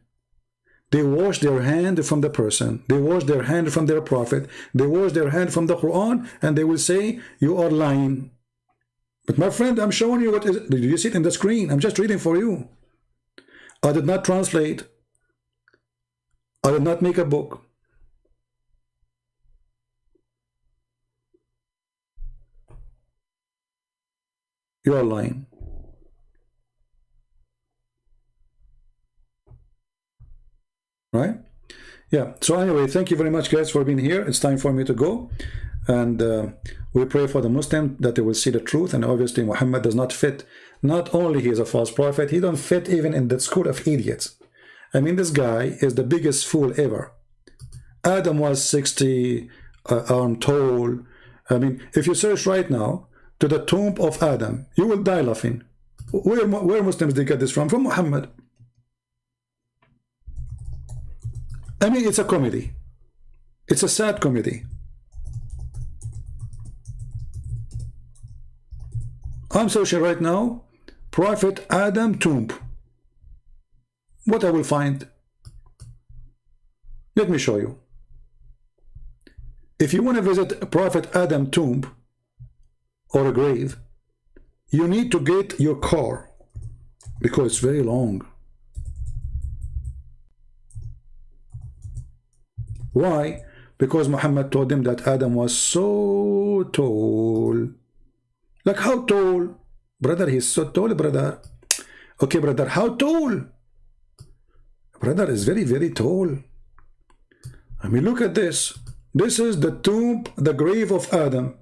they wash their hand from the person. They wash their hand from their prophet. They wash their hand from the Quran, and they will say, you are lying. But my friend, I'm showing you what is. Do you see it in the screen? I'm just reading for you. I did not translate. I did not make a book. You are lying. Right? Yeah. So anyway, thank you very much, guys, for being here. It's time for me to go. And we pray for the Muslim that they will see the truth. And obviously Muhammad does not fit. Not only he is a false prophet, he don't fit even in the school of idiots. I mean, this guy is the biggest fool ever. Adam was 60 arm tall. I mean, if you search right now to the tomb of Adam, you will die laughing. Where Muslims did get this from? From Muhammad. I mean, it's a comedy. It's a sad comedy. I'm searching right now, Prophet Adam tomb. What I will find? Let me show you. If you want to visit Prophet Adam tomb or a grave, you need to get your car because it's very long. Why? Because Muhammad told him that Adam was so tall. Like how tall? Brother, he's so tall, brother. Okay, brother, how tall? Brother is very, very tall. I mean, look at this. This is the tomb, the grave of Adam.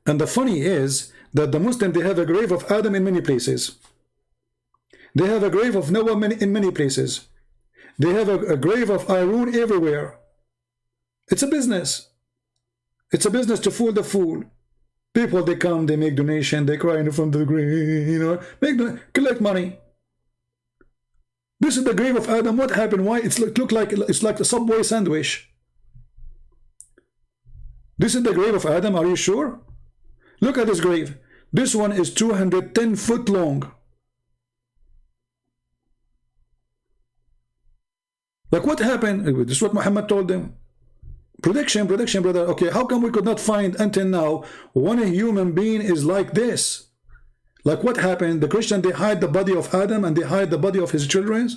And the funny is that the Muslim, they have a grave of Adam in many places. They have a grave of Noah in many places. They have a grave of Aaron everywhere. It's a business. It's a business to fool the fool. People, they come, they make donation, they cry in front of the grave, you know, collect money. This is the grave of Adam. What happened? Why? It's look like it's like a Subway sandwich. This is the grave of Adam. Are you sure? Look at this grave. This one is 210 foot long. Like what happened? This is what Muhammad told them. Prediction, brother. Okay, how come we could not find until now when a human being is like this? Like what happened? The Christian, they hide the body of Adam and they hide the body of his children.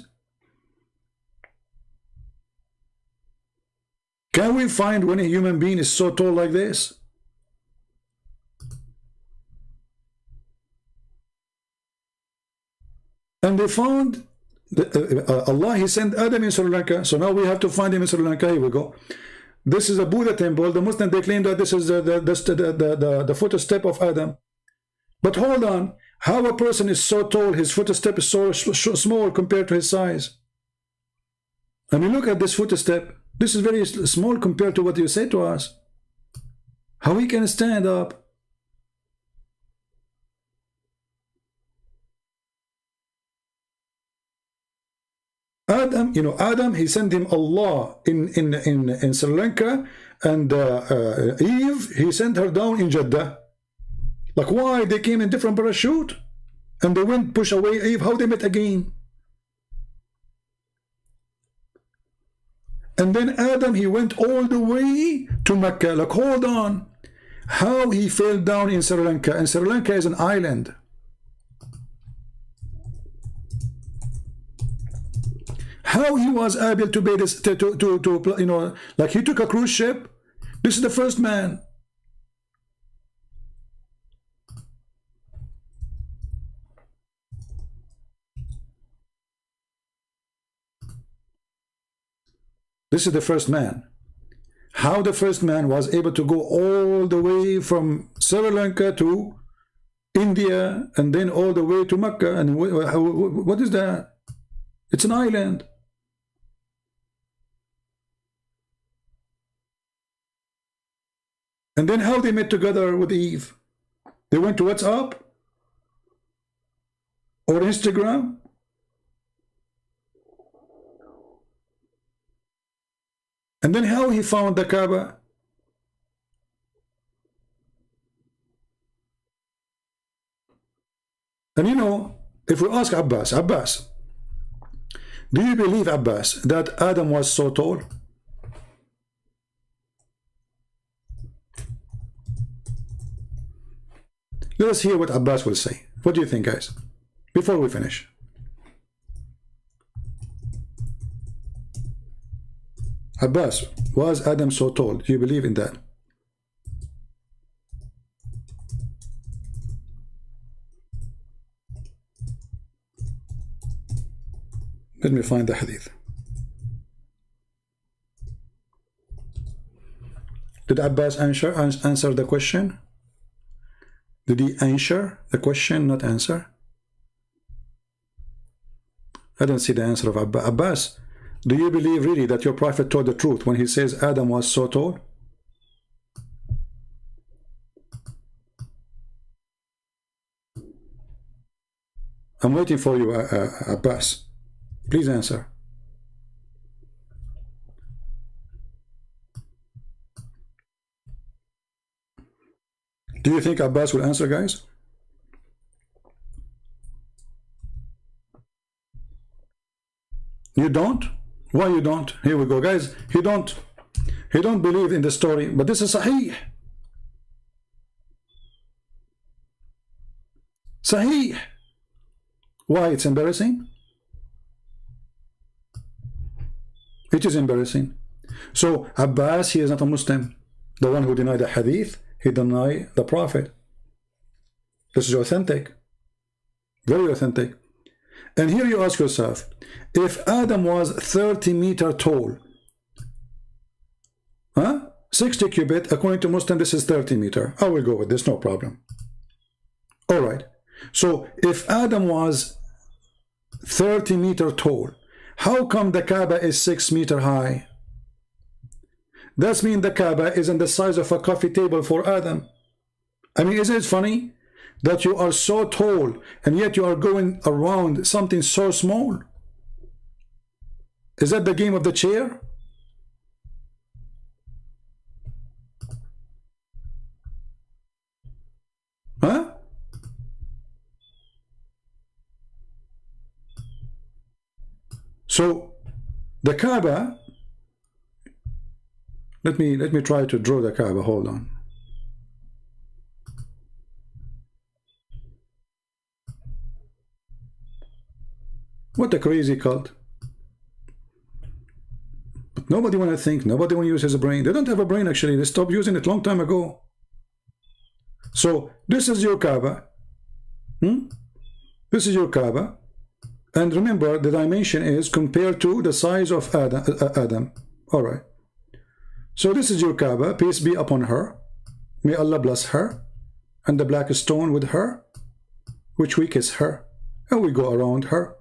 Can we find when a human being is so tall like this? And they found Allah, he sent Adam in Sri Lanka, so now we have to find him in Sri Lanka. Here we go. This is a Buddha temple. The Muslims, they claim that this is the footstep of Adam. But hold on, how a person is so tall, his footstep is so small compared to his size. I mean, look at this footstep. This is very small compared to what you say to us. How he can stand up? Adam, you know, Adam, he sent him Allah in Sri Lanka, and Eve, he sent her down in Jeddah. Like, why? They came in different parachute, and they went push away Eve. How they met again? And then Adam, he went all the way to Mecca. Like, hold on. How he fell down in Sri Lanka? And Sri Lanka is an island. How he was able to be this, you know, like he took a cruise ship. This is the first man. This is the first man. How the first man was able to go all the way from Sri Lanka to India and then all the way to Mecca. And what is that? It's an island. And then how they met together with Eve? They went to WhatsApp or Instagram? And then how he found the Kaaba? And you know, if we ask Abbas, do you believe, Abbas, that Adam was so tall? Let us hear what Abbas will say. What do you think, guys? Before we finish. Abbas, was Adam so tall? Do you believe in that? Let me find the hadith. Did Abbas answer the question? Did he answer the question, not answer? I don't see the answer of Abbas. Abbas, do you believe really that your prophet told the truth when he says Adam was so tall? I'm waiting for you, Abbas. Please answer. Do you think Abbas will answer, guys? You don't? Why you don't? Here we go, guys. He don't believe in the story, but this is Sahih. Sahih. Why it's embarrassing? It is embarrassing. So Abbas, he is not a Muslim. The one who denied the hadith, he denied the prophet. This is authentic. Very authentic. And here you ask yourself, if Adam was 30 meters tall, 60 cubit, according to Muslim, this is 30 meters. I will go with this, no problem. All right. So if Adam was 30 meters tall, how come the Kaaba is 6 meters high? That means the Kaaba is in the size of a coffee table for Adam. I mean, isn't it funny that you are so tall and yet you are going around something so small? Is that the game of the chair? Huh? So the Kaaba, let me try to draw the Kaaba. Hold on. What a crazy cult. But nobody want to think, nobody want to use his brain. They don't have a brain, actually. They stopped using it long time ago. So this is your Kaaba. This is your Kaaba. And remember, the dimension is compared to the size of Adam. All right. So this is your Kaaba. Peace be upon her. May Allah bless her. And the black stone with her, which we kiss her. And we go around her.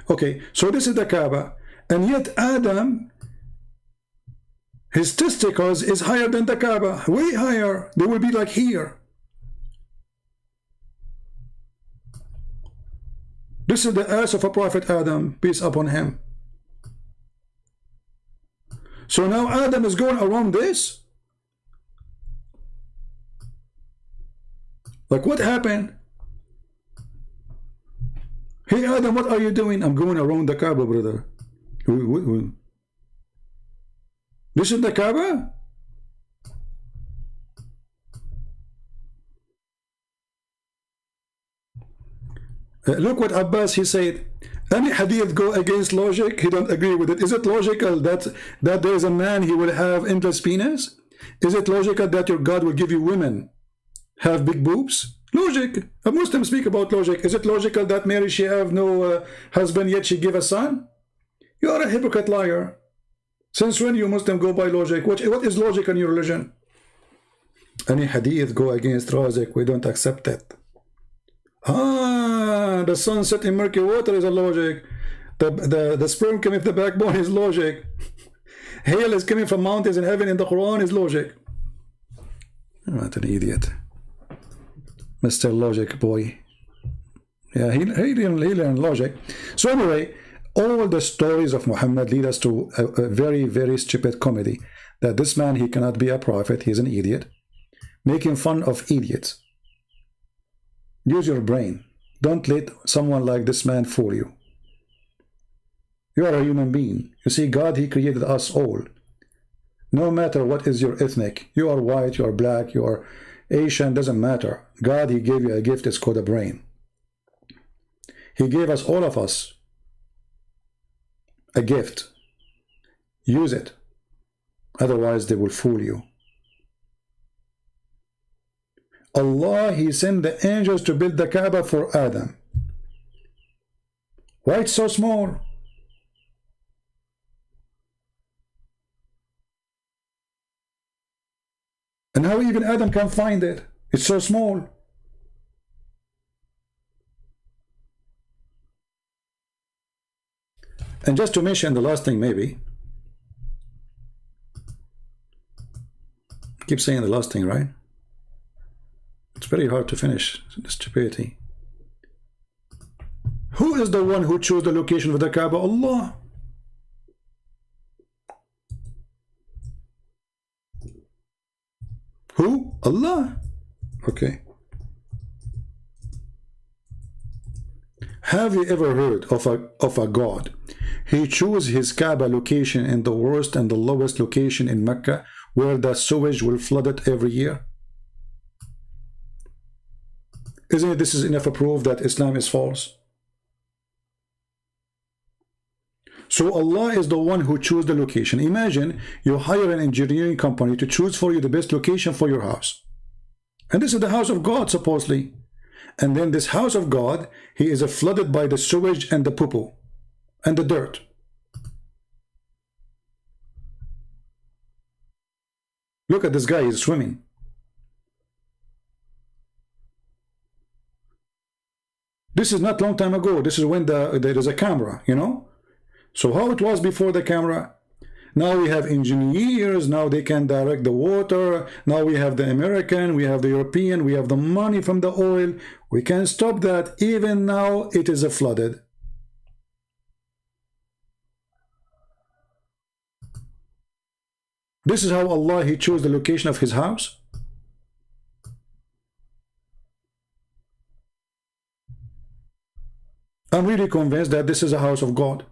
Okay, so this is the Kaaba. And yet Adam, his testicles is higher than the Kaaba. Way higher. They will be like here. This is the ass of a prophet Adam, peace upon him. So now Adam is going around this? Like what happened? Hey Adam, what are you doing? I'm going around the Kaaba, brother. This is the Kaaba? Look what Abbas, he said, any hadith go against logic, he don't agree with it. Is it logical that there is a man, he will have endless penis? Is it logical that your God will give you women have big boobs? Logic. A Muslim speak about logic. Is it logical that Mary, she have no husband yet she give a son? You are a hypocrite liar. Since when you Muslim go by logic? What is logic in your religion? Any hadith go against logic, we don't accept it. Ah, the sun set in murky water is a logic. The sperm coming from the backbone is logic. Hail is coming from mountains in heaven in the Quran is logic. What an idiot. Mr. Logic boy. Yeah, he learned logic. So anyway, all the stories of Muhammad lead us to a very, very stupid comedy. That this man, he cannot be a prophet, he's an idiot. Making fun of idiots. Use your brain. Don't let someone like this man fool you. You are a human being. You see, God, he created us all. No matter what is your ethnic. You are white, you are black, you are Asian, doesn't matter. God, he gave you a gift, it's called a brain. He gave us, all of us, a gift. Use it. Otherwise, they will fool you. Allah, he sent the angels to build the Kaaba for Adam. Why it's so small? And how even Adam can find it? It's so small. And just to mention the last thing, maybe. Keep saying the last thing, right? It's very hard to finish the stupidity. Who is the one who chose the location for the Kaaba? Allah. Who? Allah. Okay. Have you ever heard of a God? He chose his Kaaba location in the worst and the lowest location in Mecca, where the sewage will flood it every year. Isn't it this is enough proof that Islam is false? So Allah is the one who chose the location. Imagine you hire an engineering company to choose for you the best location for your house. And this is the house of God, supposedly. And then this house of God, he is flooded by the sewage and the poo-poo and the dirt. Look at this guy, he's swimming. This is not long time ago. This is when there is a camera, you know. So how it was before the camera? Now we have engineers. Now they can direct the water. Now we have the American. We have the European. We have the money from the oil. We can stop that. Even now it is flooded. This is how Allah, he chose the location of his house. I'm really convinced that this is a house of God.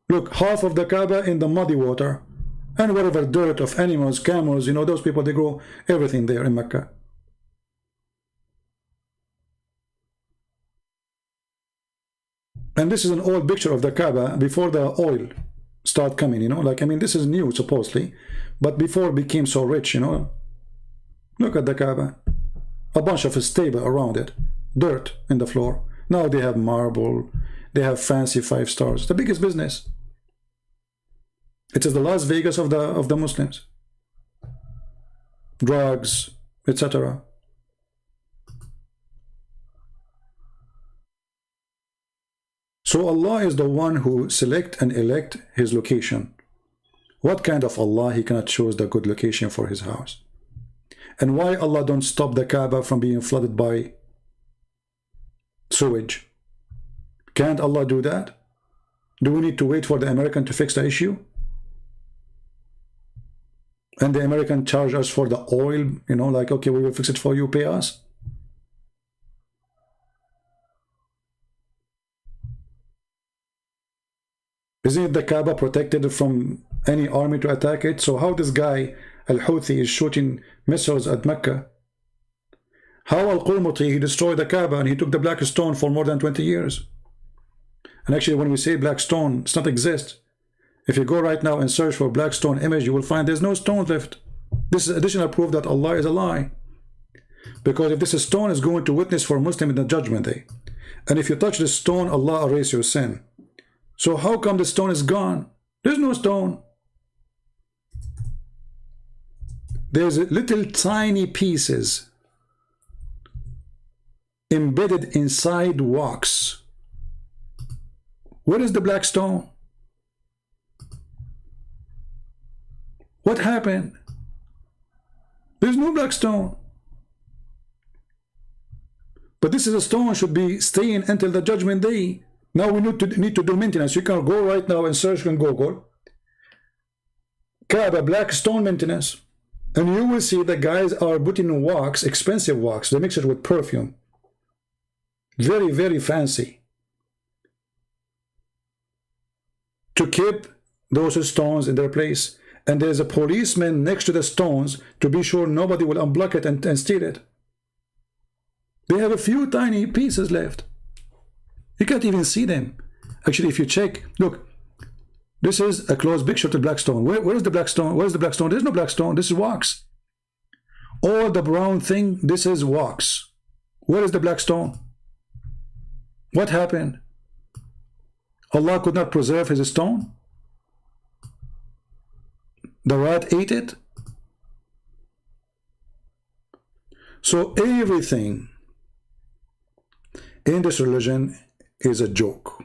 Look, half of the Kaaba in the muddy water, and whatever dirt of animals, camels, you know, those people, they grow everything there in Mecca. And this is an old picture of the Kaaba before the oil start coming, you know, like, I mean, this is new supposedly, but before it became so rich, you know. Look at the Kaaba, a bunch of stable around it, dirt in the floor. Now they have marble, They have fancy 5 stars. The biggest business. It is the Las Vegas of the Muslims. Drugs, etc. So Allah is the one who select and elect his location. What kind of Allah he cannot choose the good location for his house? And why Allah don't stop the Kaaba from being flooded by sewage? Can't Allah do that? Do we need to wait for the American to fix the issue? And the American charge us for the oil, you know, like, okay, we will fix it for you, pay us. Isn't the Kaaba protected from any army to attack it? So how this guy, Al-Houthi, is shooting missiles at Mecca? How Al-Qurmuti, he destroyed the Kaaba and he took the black stone for more than 20 years. And actually, when we say black stone, it's not exist. If you go right now and search for black stone image, you will find there's no stone left. This is additional proof that Allah is a lie. Because if this stone is going to witness for Muslim in the judgment day, and if you touch this stone, Allah erase your sin. So how come the stone is gone? There's no stone. There's little tiny pieces embedded inside rocks. Where is the black stone? What happened? There's no black stone. But this is a stone should be staying until the judgment day. Now we need to do maintenance. You can go right now and search on Google Kaaba black stone maintenance, and you will see the guys are putting wax, expensive wax. They mix it with perfume. Very, very fancy. To keep those stones in their place. And there's a policeman next to the stones to be sure nobody will unblock it and steal it. They have a few tiny pieces left. You can't even see them. Actually, if you check, look, this is a close picture of the black stone. Where is the black stone? Where is the black stone? There's no black stone. This is wax. All the brown thing, this is wax. Where is the black stone? What happened? Allah could not preserve his stone? The rat ate it? So everything in this religion is a joke.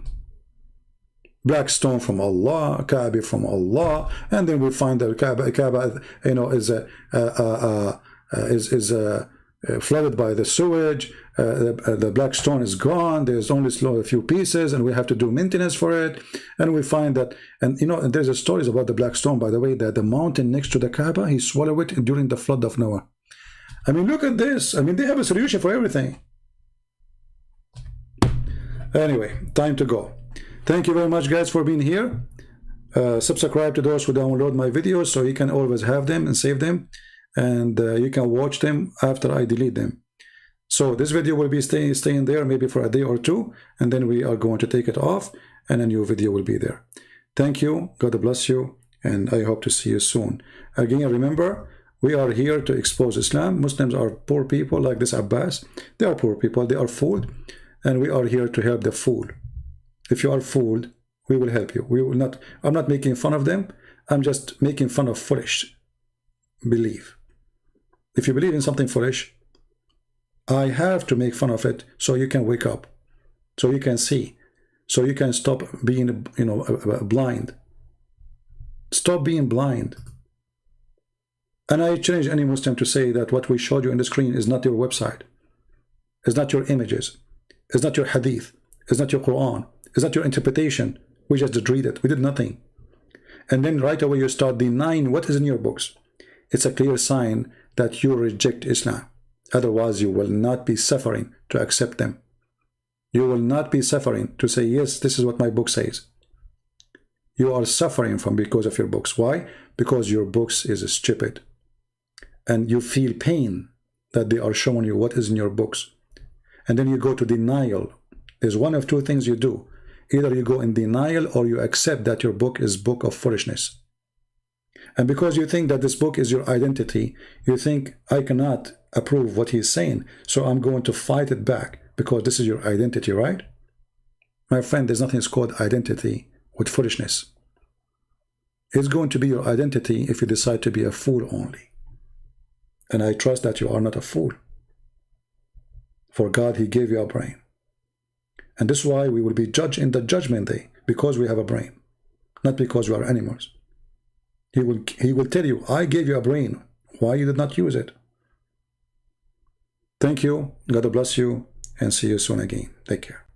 Black stone from Allah, Kaaba from Allah, and then we find that Kaaba, you know, is flooded by the sewage. The black stone is gone. There's only a few pieces, and we have to do maintenance for it. And we find that, and you know, and there's a stories about the black stone, by the way, that the mountain next to the Kaaba, he swallowed it during the flood of Noah. I mean, look at this. I mean, they have a solution for everything. Anyway, time to go. Thank you very much, guys, for being here. Subscribe to those who download my videos so you can always have them and save them, and you can watch them after I delete them. So this video will be staying there maybe for a day or two, and then we are going to take it off and a new video will be there. Thank you. God bless you, and I hope to see you soon. Again, remember, we are here to expose Islam. Muslims are poor people like this Abbas. They are poor people. They are fooled, and we are here to help the fool. If you are fooled, we will help you. We will not. I'm not making fun of them. I'm just making fun of foolish belief. If you believe in something foolish, I have to make fun of it so you can wake up, so you can see, so you can stop being, you know, blind. Stop being blind. And I challenge any Muslim to say that what we showed you on the screen is not your website, it's not your images, it's not your hadith, it's not your Quran, it's not your interpretation. We just read it. We did nothing. And then right away you start denying what is in your books. It's a clear sign that you reject Islam. Otherwise, you will not be suffering to accept them. You will not be suffering to say, yes, this is what my book says. You are suffering from because of your books. Why? Because your books is stupid. And you feel pain that they are showing you what is in your books. And then you go to denial. There's one of two things you do. Either you go in denial or you accept that your book is book of foolishness. And because you think that this book is your identity, you think, I cannot approve what he's saying, so I'm going to fight it back because this is your identity, right? My friend, there's nothing called identity with foolishness. It's going to be your identity if you decide to be a fool only. And I trust that you are not a fool. For God, He gave you a brain. And this is why we will be judged in the judgment day, because we have a brain, not because we are animals. He will tell you, I gave you a brain. Why you did not use it? Thank you. God bless you, and see you soon again. Take care.